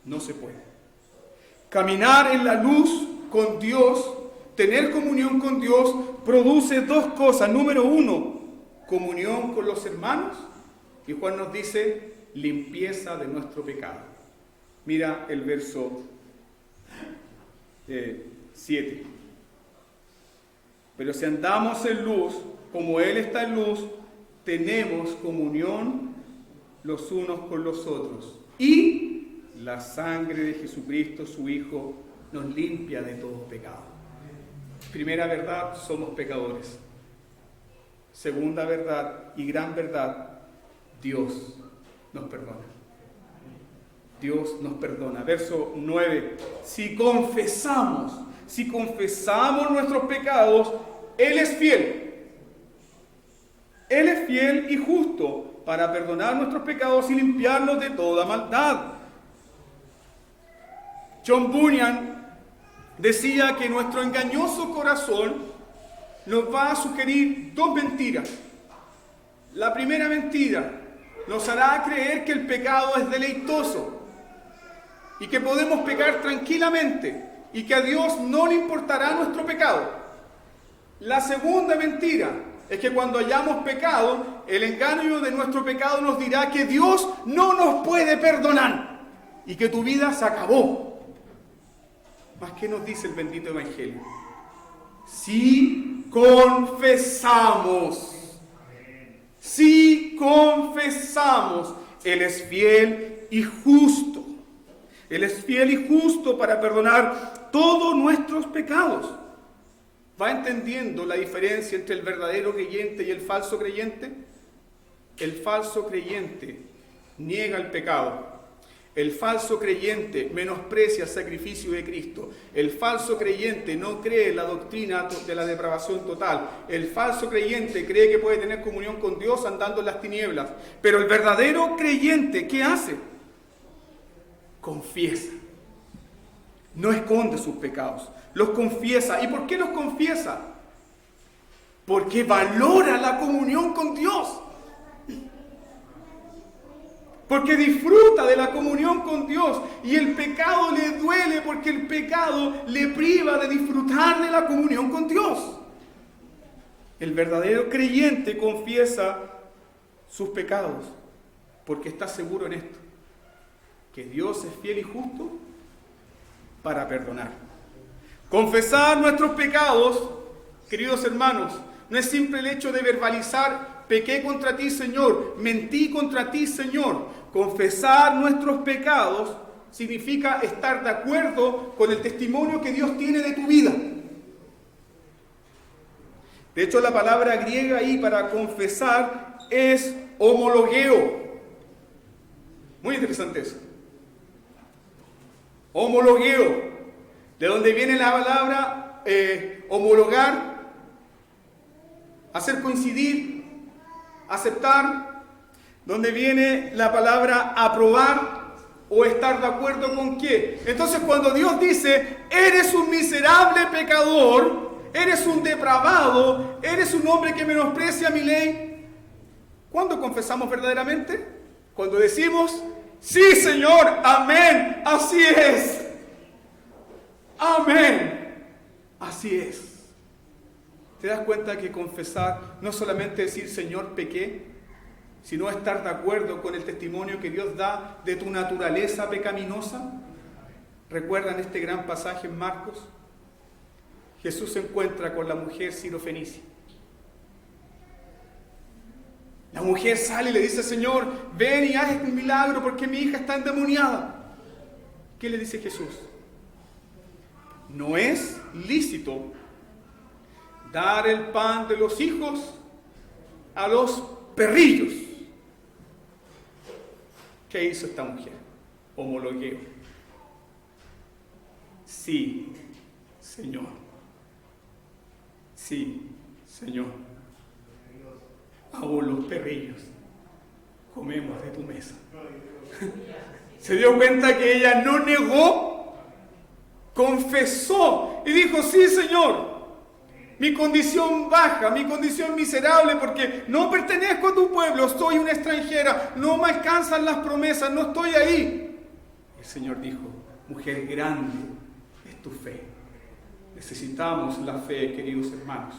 No se puede. Caminar en la luz con Dios, tener comunión con Dios, produce dos cosas. Número uno, comunión con los hermanos. Y Juan nos dice, limpieza de nuestro pecado. Mira el verso 7. Pero si andamos en luz, como Él está en luz, tenemos comunión los unos con los otros. Y la sangre de Jesucristo, su Hijo, nos limpia de todo pecado. Primera verdad, somos pecadores. Segunda verdad y gran verdad, Dios nos perdona. Dios nos perdona. Verso 9. Si confesamos nuestros pecados, Él es fiel Él es fiel y justo para perdonar nuestros pecados y limpiarnos de toda maldad. John Bunyan decía que nuestro engañoso corazón nos va a sugerir dos mentiras. La primera mentira nos hará creer que el pecado es deleitoso y que podemos pecar tranquilamente y que a Dios no le importará nuestro pecado. La segunda mentira es que cuando hayamos pecado, el engaño de nuestro pecado nos dirá que Dios no nos puede perdonar y que tu vida se acabó. ¿Mas qué nos dice el bendito Evangelio? Si confesamos, Él es fiel y justo. Él es fiel y justo para perdonar todos nuestros pecados. ¿Va entendiendo la diferencia entre el verdadero creyente y el falso creyente? El falso creyente niega el pecado. El falso creyente menosprecia el sacrificio de Cristo. El falso creyente no cree en la doctrina de la depravación total. El falso creyente cree que puede tener comunión con Dios andando en las tinieblas. Pero el verdadero creyente, ¿qué hace? Confiesa. No esconde sus pecados. Los confiesa. ¿Y por qué los confiesa? Porque valora la comunión con Dios. Porque disfruta de la comunión con Dios. Y el pecado le duele porque el pecado le priva de disfrutar de la comunión con Dios. El verdadero creyente confiesa sus pecados porque está seguro en esto: que Dios es fiel y justo para perdonar. Confesar nuestros pecados, queridos hermanos, no es simple el hecho de verbalizar: pequé contra ti, Señor, mentí contra ti, Señor. Confesar nuestros pecados significa estar de acuerdo con el testimonio que Dios tiene de tu vida. De hecho, la palabra griega ahí para confesar es homologeo. Muy interesante eso. Homologeo. De donde viene la palabra homologar, hacer coincidir, aceptar. Donde viene la palabra aprobar o estar de acuerdo con qué. Entonces, cuando Dios dice: eres un miserable pecador, eres un depravado, eres un hombre que menosprecia mi ley, ¿cuándo confesamos verdaderamente? Cuando decimos: sí, Señor, amén, así es. Amén. Así es. ¿Te das cuenta que confesar no solamente decir Señor pequé, sino estar de acuerdo con el testimonio que Dios da de tu naturaleza pecaminosa? ¿Recuerdan este gran pasaje en Marcos? Jesús se encuentra con la mujer sirofenicia. La mujer sale y le dice: Señor, ven y haz este milagro porque mi hija está endemoniada. ¿Qué le dice Jesús? No es lícito dar el pan de los hijos a los perrillos. ¿Qué hizo esta mujer? Homologueo. Sí, Señor. Sí, Señor. Aún los perrillos comemos de tu mesa. Se dio cuenta que ella no negó, confesó y dijo: sí, Señor, mi condición baja, mi condición miserable, porque no pertenezco a tu pueblo, soy una extranjera, no me alcanzan las promesas, no estoy ahí. El Señor dijo: mujer, grande es tu fe. Necesitamos la fe, queridos hermanos,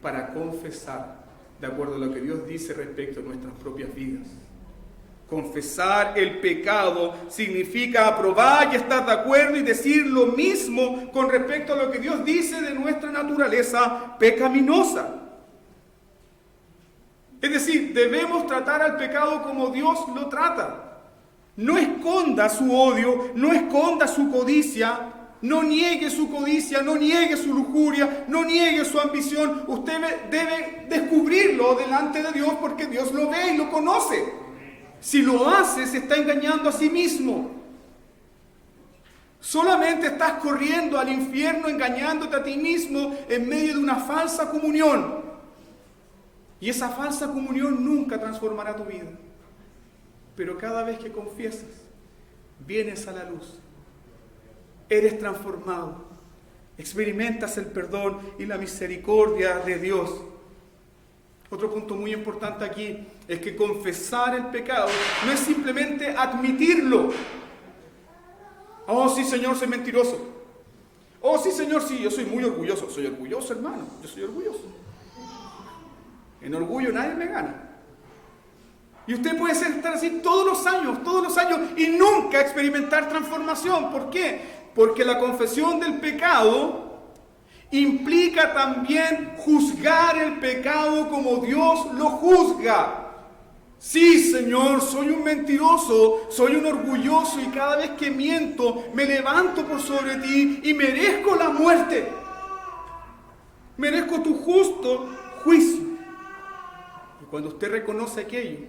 para confesar de acuerdo a lo que Dios dice respecto a nuestras propias vidas. Confesar el pecado significa aprobar y estar de acuerdo y decir lo mismo con respecto a lo que Dios dice de nuestra naturaleza pecaminosa. Es decir, debemos tratar al pecado como Dios lo trata. No esconda su odio, no esconda su codicia, no niegue su codicia, no niegue su lujuria, no niegue su ambición. Usted debe descubrirlo delante de Dios porque Dios lo ve y lo conoce. Si lo hace, se está engañando a sí mismo. Solamente estás corriendo al infierno engañándote a ti mismo en medio de una falsa comunión. Y esa falsa comunión nunca transformará tu vida. Pero cada vez que confiesas, vienes a la luz. Eres transformado. Experimentas el perdón y la misericordia de Dios. Otro punto muy importante aquí es que confesar el pecado no es simplemente admitirlo. Oh, sí, Señor, soy mentiroso. Oh, sí, Señor, sí, yo soy muy orgulloso. Soy orgulloso, hermano. Yo soy orgulloso. En orgullo nadie me gana. Y usted puede estar así todos los años, y nunca experimentar transformación. ¿Por qué? Porque la confesión del pecado implica también juzgar el pecado como Dios lo juzga. Sí, Señor, soy un mentiroso, soy un orgulloso, y cada vez que miento me levanto por sobre ti y merezco la muerte. Merezco tu justo juicio. Y cuando usted reconoce aquello,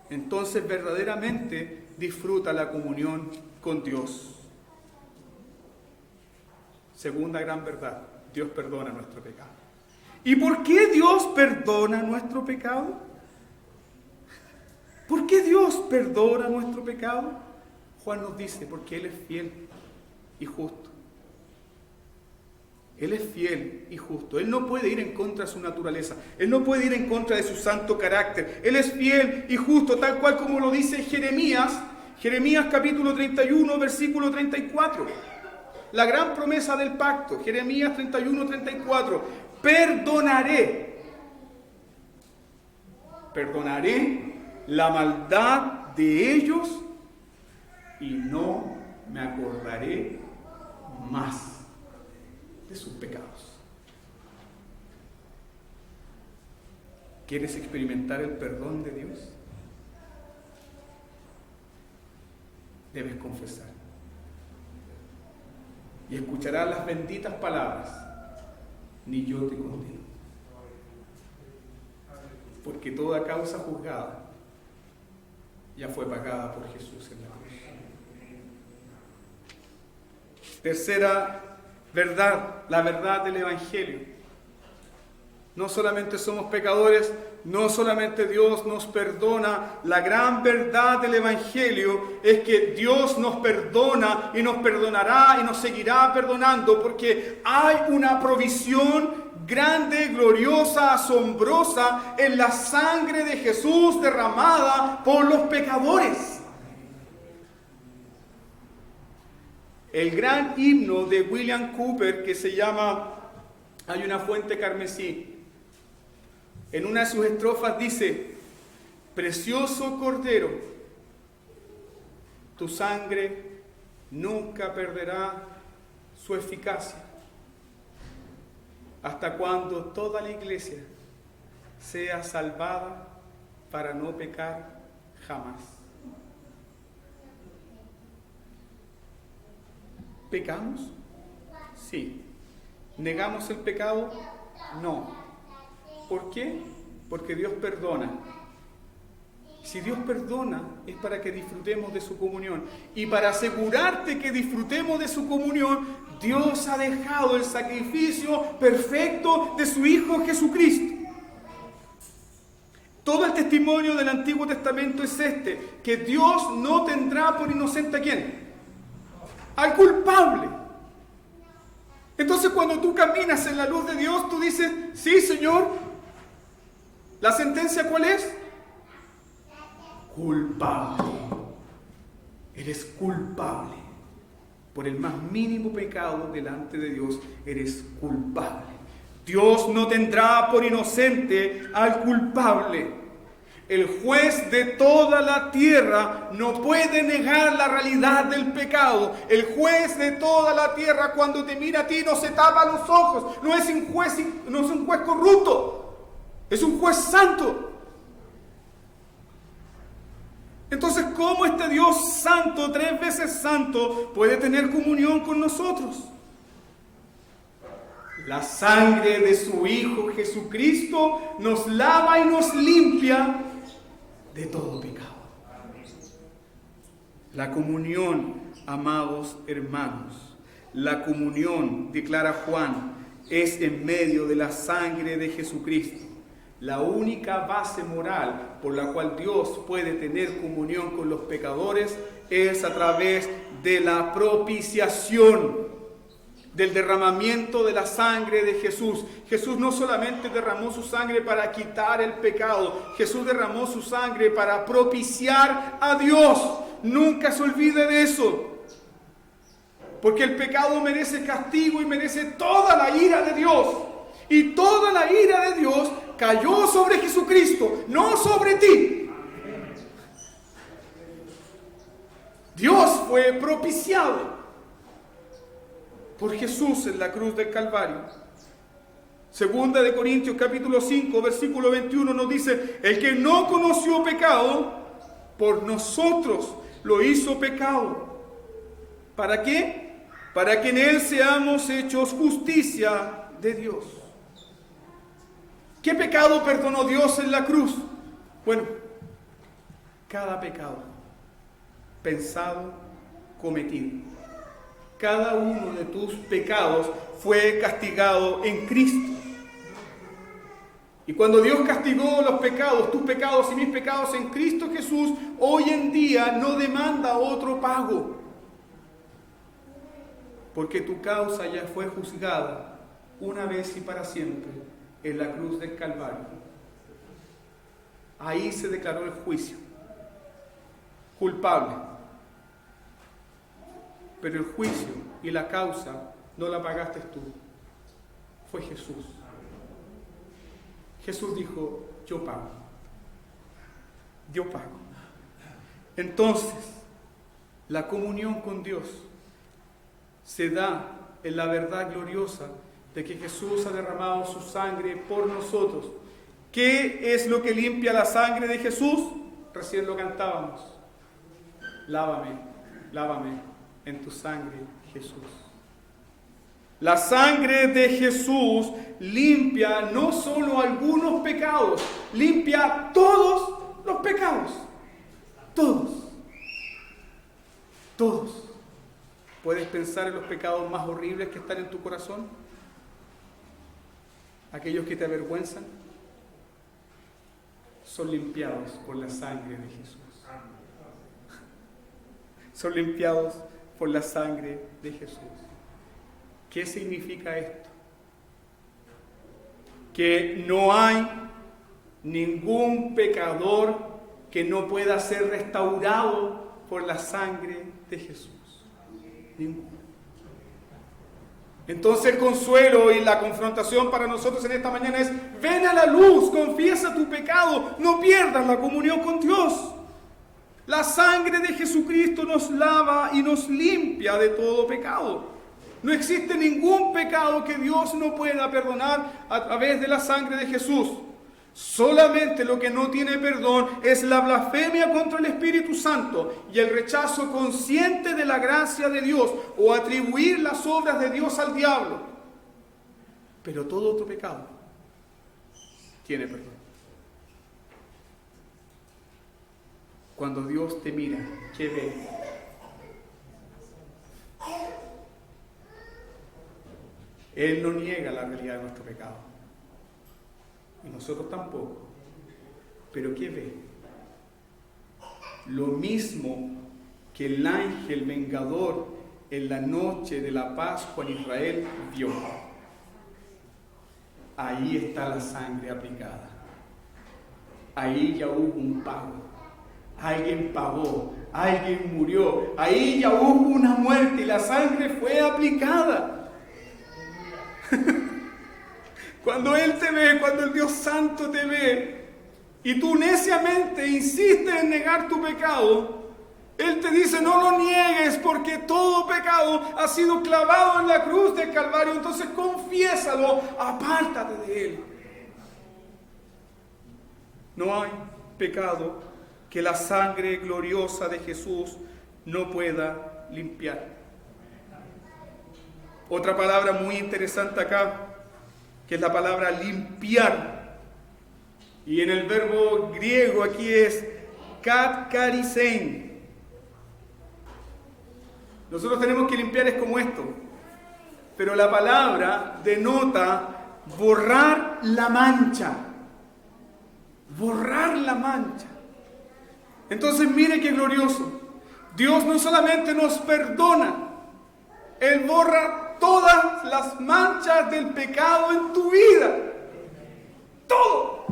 entonces verdaderamente disfruta la comunión con Dios. Segunda gran verdad, Dios perdona nuestro pecado. ¿Y por qué Dios perdona nuestro pecado? ¿Por qué Dios perdona nuestro pecado? Juan nos dice, porque Él es fiel y justo. Él es fiel y justo. Él no puede ir en contra de su naturaleza. Él no puede ir en contra de su santo carácter. Él es fiel y justo, tal cual como lo dice Jeremías capítulo 31, versículo 34. La gran promesa del pacto, Jeremías 31, 34. Perdonaré la maldad de ellos y no me acordaré más de sus pecados. ¿Quieres experimentar el perdón de Dios? Debes confesar. Y escucharás las benditas palabras: ni yo te condeno. Porque toda causa juzgada ya fue pagada por Jesús en la cruz. Tercera verdad, la verdad del Evangelio. No solamente somos pecadores, no solamente Dios nos perdona, la gran verdad del Evangelio es que Dios nos perdona y nos perdonará y nos seguirá perdonando, porque hay una provisión grande, gloriosa, asombrosa en la sangre de Jesús derramada por los pecadores. El gran himno de William Cowper, que se llama Hay una fuente carmesí, en una de sus estrofas dice: precioso Cordero, tu sangre nunca perderá su eficacia, hasta cuando toda la iglesia sea salvada para no pecar jamás. ¿Pecamos? Sí. ¿Negamos el pecado? No. ¿Por qué? Porque Dios perdona. Si Dios perdona, es para que disfrutemos de su comunión. Y para asegurarte que disfrutemos de su comunión, Dios ha dejado el sacrificio perfecto de su Hijo Jesucristo. Todo el testimonio del Antiguo Testamento es que Dios no tendrá por inocente ¿a quién? Al culpable. Entonces, cuando tú caminas en la luz de Dios, tú dices: sí, Señor. ¿La sentencia cuál es? Culpable. Eres culpable. Por el más mínimo pecado delante de Dios, eres culpable. Dios no tendrá por inocente al culpable. El juez de toda la tierra no puede negar la realidad del pecado. El juez de toda la tierra, cuando te mira a ti, no se tapa los ojos. No es un juez corrupto. Es un juez santo. Entonces, ¿cómo este Dios santo, 3 veces santo, puede tener comunión con nosotros? La sangre de su Hijo Jesucristo nos lava y nos limpia de todo pecado. La comunión, amados hermanos, la comunión, declara Juan, es en medio de la sangre de Jesucristo. La única base moral por la cual Dios puede tener comunión con los pecadores es a través de la propiciación, del derramamiento de la sangre de Jesús. Jesús no solamente derramó su sangre para quitar el pecado, Jesús derramó su sangre para propiciar a Dios. Nunca se olvide de eso. Porque el pecado merece castigo y merece toda la ira de Dios. Y toda la ira de Dios cayó sobre Jesucristo, no sobre ti. Dios fue propiciado por Jesús en la cruz del Calvario. Segunda de Corintios capítulo 5, versículo 21 nos dice: el que no conoció pecado, por nosotros lo hizo pecado. ¿Para qué? Para que en él seamos hechos justicia de Dios. ¿Qué pecado perdonó Dios en la cruz? Bueno, cada pecado pensado, cometido. Cada uno de tus pecados fue castigado en Cristo. Y cuando Dios castigó los pecados, tus pecados y mis pecados en Cristo Jesús, hoy en día no demanda otro pago. Porque tu causa ya fue juzgada una vez y para siempre en la cruz del Calvario. Ahí se declaró el juicio. Culpable. Pero el juicio y la causa no la pagaste tú. Fue Jesús. Jesús dijo: yo pago. Yo pago. Entonces, la comunión con Dios se da en la verdad gloriosa de que Jesús ha derramado su sangre por nosotros. ¿Qué es lo que limpia la sangre de Jesús? Recién lo cantábamos. Lávame, lávame en tu sangre, Jesús. La sangre de Jesús limpia no solo algunos pecados, limpia todos los pecados. Todos. Todos. ¿Puedes pensar en los pecados más horribles que están en tu corazón? Aquellos que te avergüenzan son limpiados por la sangre de Jesús. Son limpiados por la sangre de Jesús. ¿Qué significa esto? Que no hay ningún pecador que no pueda ser restaurado por la sangre de Jesús. Ninguno. Entonces el consuelo y la confrontación para nosotros en esta mañana es: ven a la luz, confiesa tu pecado, no pierdas la comunión con Dios. La sangre de Jesucristo nos lava y nos limpia de todo pecado. No existe ningún pecado que Dios no pueda perdonar a través de la sangre de Jesús. Solamente lo que no tiene perdón es la blasfemia contra el Espíritu Santo y el rechazo consciente de la gracia de Dios, o atribuir las obras de Dios al diablo. Pero todo otro pecado tiene perdón. Cuando Dios te mira, ¿qué ve? Él no niega la realidad de nuestro pecado. Y nosotros tampoco. Pero ¿qué ve? Lo mismo que el ángel vengador en la noche de la Pascua en Israel vio. Ahí está la sangre aplicada. Ahí ya hubo un pago. Alguien pagó, alguien murió. Ahí ya hubo una muerte y la sangre fue aplicada. Cuando Él te ve, cuando el Dios Santo te ve, y tú neciamente insistes en negar tu pecado, Él te dice: no lo niegues, porque todo pecado ha sido clavado en la cruz del Calvario. Entonces confiésalo, apártate de él. No hay pecado que la sangre gloriosa de Jesús no pueda limpiar. Otra palabra muy interesante acá, que es la palabra limpiar. Y en el verbo griego aquí es katkarisein. Nosotros tenemos que limpiar es como esto, pero la palabra denota borrar la mancha. borrar la mancha. Entonces mire qué glorioso. Dios no solamente nos perdona, Él borra todas las manchas del pecado en tu vida. Todo.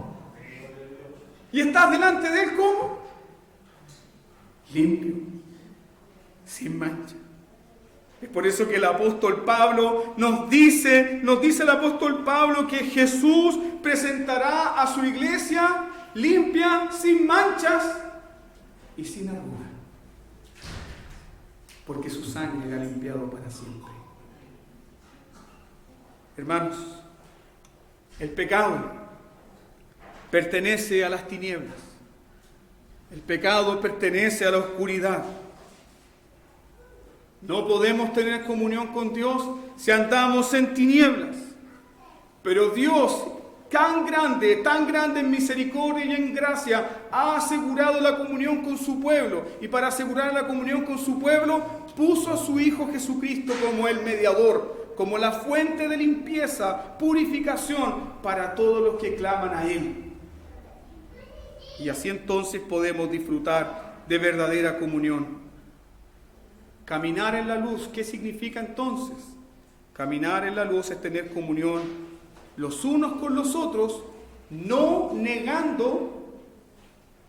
Y estás delante de Él ¿cómo? Limpio, sin mancha. Es por eso que el apóstol Pablo nos dice el apóstol Pablo que Jesús presentará a su iglesia limpia, sin manchas y sin arruga. Porque su sangre le ha limpiado para siempre. Hermanos, el pecado pertenece a las tinieblas. El pecado pertenece a la oscuridad. No podemos tener comunión con Dios si andamos en tinieblas. Pero Dios, tan grande en misericordia y en gracia, ha asegurado la comunión con su pueblo. Y para asegurar la comunión con su pueblo, puso a su Hijo Jesucristo como el mediador, como la fuente de limpieza, purificación para todos los que claman a Él. Y así entonces podemos disfrutar de verdadera comunión. Caminar en la luz, ¿qué significa entonces? Caminar en la luz es tener comunión los unos con los otros, no negando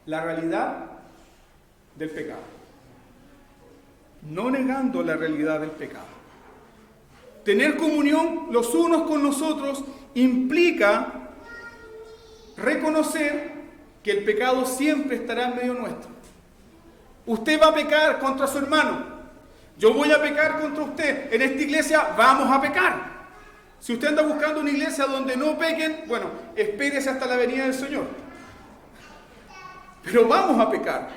la realidad del pecado. No negando la realidad del pecado. Tener comunión los unos con los otros implica reconocer que el pecado siempre estará en medio nuestro. Usted va a pecar contra su hermano. Yo voy a pecar contra usted. En esta iglesia vamos a pecar. Si usted anda buscando una iglesia donde no pequen, bueno, espérese hasta la venida del Señor. Pero vamos a pecar.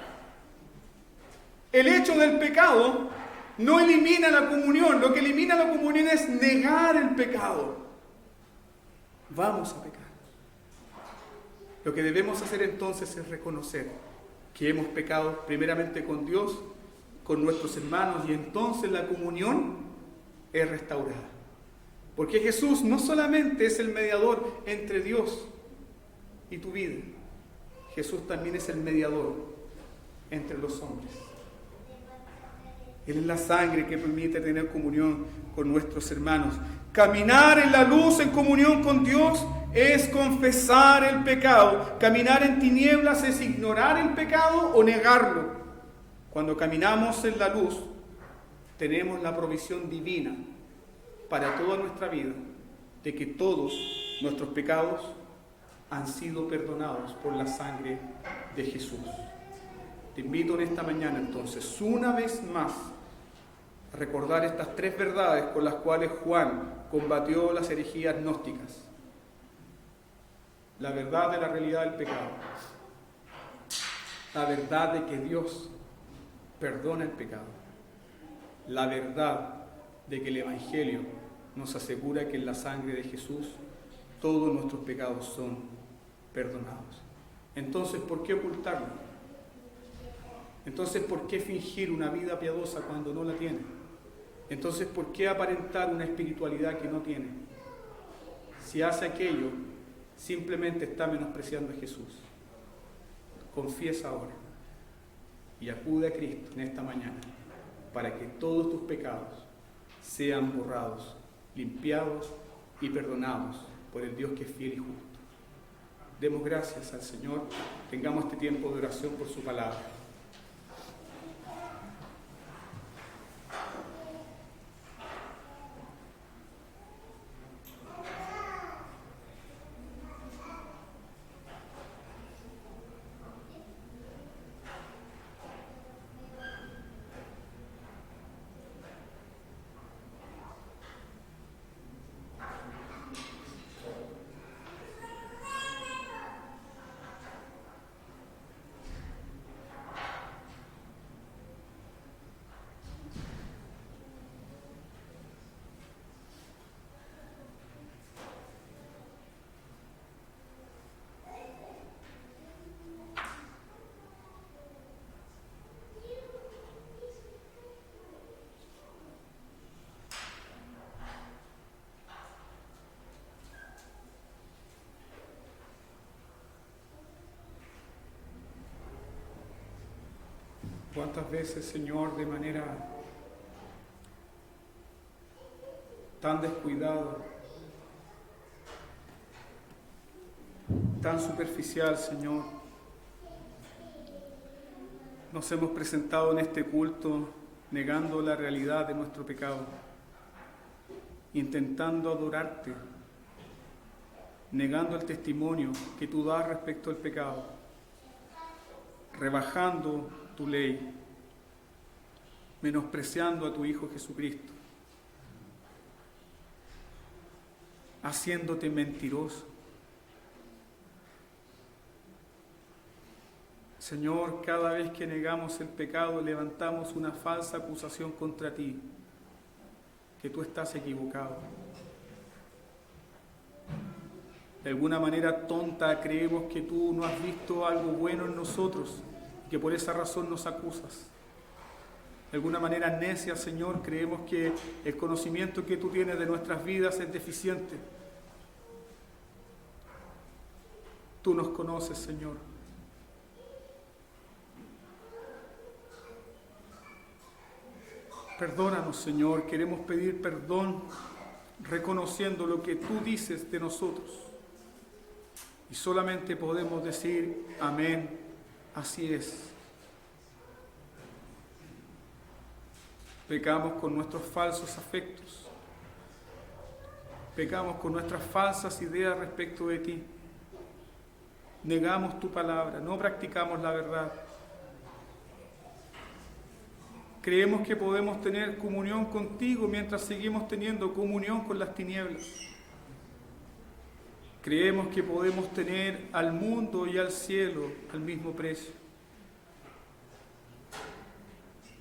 El hecho del pecado no elimina la comunión. Lo que elimina la comunión es negar el pecado. Vamos a pecar. Lo que debemos hacer entonces es reconocer que hemos pecado primeramente con Dios, con nuestros hermanos, y entonces la comunión es restaurada. Porque Jesús no solamente es el mediador entre Dios y tu vida, Jesús también es el mediador entre los hombres. Él es la sangre que permite tener comunión con nuestros hermanos. Caminar en la luz, en comunión con Dios, es confesar el pecado. Caminar en tinieblas es ignorar el pecado o negarlo. Cuando caminamos en la luz, tenemos la provisión divina para toda nuestra vida, de que todos nuestros pecados han sido perdonados por la sangre de Jesús. Te invito en esta mañana entonces, una vez más, a recordar estas tres verdades con las cuales Juan combatió las herejías gnósticas. La verdad de la realidad del pecado. La verdad de que Dios perdona el pecado. La verdad de que el Evangelio nos asegura que en la sangre de Jesús todos nuestros pecados son perdonados. Entonces, ¿por qué ocultarlo? Entonces, ¿por qué fingir una vida piadosa cuando no la tiene? Entonces, ¿por qué aparentar una espiritualidad que no tiene? Si hace aquello, simplemente está menospreciando a Jesús. Confiesa ahora y acude a Cristo en esta mañana para que todos tus pecados sean borrados, limpiados y perdonados por el Dios que es fiel y justo. Demos gracias al Señor, tengamos este tiempo de oración por su palabra. ¿Cuántas veces, Señor, de manera tan descuidada, tan superficial, Señor, nos hemos presentado en este culto negando la realidad de nuestro pecado, intentando adorarte, negando el testimonio que tú das respecto al pecado, rebajando tu ley, menospreciando a tu Hijo Jesucristo, haciéndote mentiroso. Señor, cada vez que negamos el pecado, levantamos una falsa acusación contra ti, que tú estás equivocado. De alguna manera tonta creemos que tú no has visto algo bueno en nosotros y que por esa razón nos acusas. De alguna manera necia, Señor, creemos que el conocimiento que tú tienes de nuestras vidas es deficiente. Tú nos conoces, Señor. Perdónanos, Señor, queremos pedir perdón reconociendo lo que tú dices de nosotros. Y solamente podemos decir, amén, así es. Pecamos con nuestros falsos afectos. Pecamos con nuestras falsas ideas respecto de ti. Negamos tu palabra, no practicamos la verdad. Creemos que podemos tener comunión contigo mientras seguimos teniendo comunión con las tinieblas. Creemos que podemos tener al mundo y al cielo al mismo precio.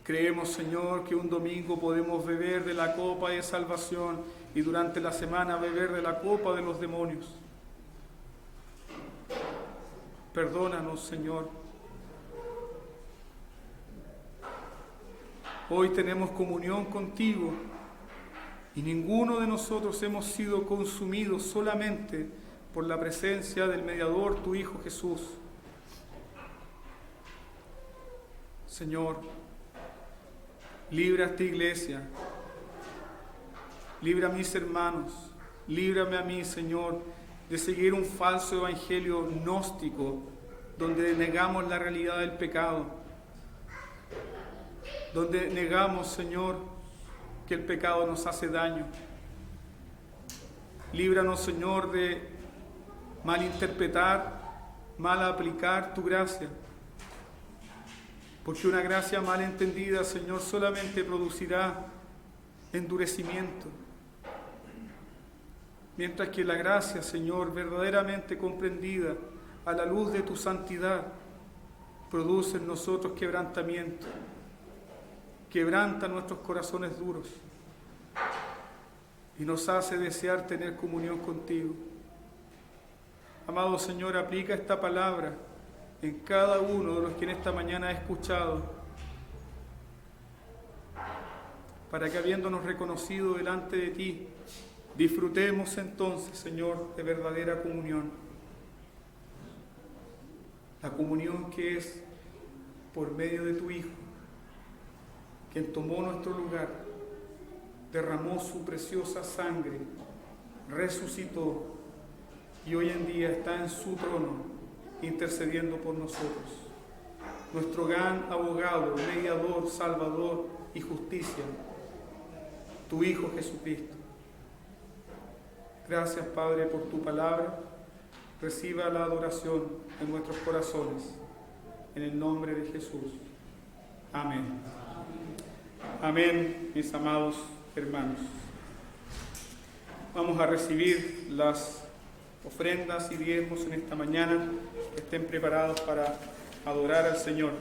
Creemos, Señor, que un domingo podemos beber de la copa de salvación y durante la semana beber de la copa de los demonios. Perdónanos, Señor. Hoy tenemos comunión contigo y ninguno de nosotros hemos sido consumidos solamente por la presencia del mediador, tu Hijo Jesús. Señor, libra a esta iglesia, libra a mis hermanos, líbrame a mí, Señor, de seguir un falso evangelio gnóstico donde negamos la realidad del pecado, donde negamos, Señor, que el pecado nos hace daño. Líbranos, Señor, de malinterpretar, mal aplicar tu gracia, porque una gracia mal entendida, Señor, solamente producirá endurecimiento, mientras que la gracia, Señor, verdaderamente comprendida a la luz de tu santidad, produce en nosotros quebrantamiento, quebranta nuestros corazones duros y nos hace desear tener comunión contigo. Amado Señor, aplica esta palabra en cada uno de los que en esta mañana ha escuchado, para que habiéndonos reconocido delante de ti, disfrutemos entonces, Señor, de verdadera comunión. La comunión que es por medio de tu Hijo, quien tomó nuestro lugar, derramó su preciosa sangre, resucitó y hoy en día está en su trono intercediendo por nosotros. Nuestro gran abogado, mediador, salvador y justicia, tu Hijo Jesucristo. Gracias, Padre, por tu palabra. Reciba la adoración en nuestros corazones. En el nombre de Jesús. Amén. Amén, mis amados hermanos. Vamos a recibir las ofrendas y diezmos en esta mañana. Estén preparados para adorar al Señor.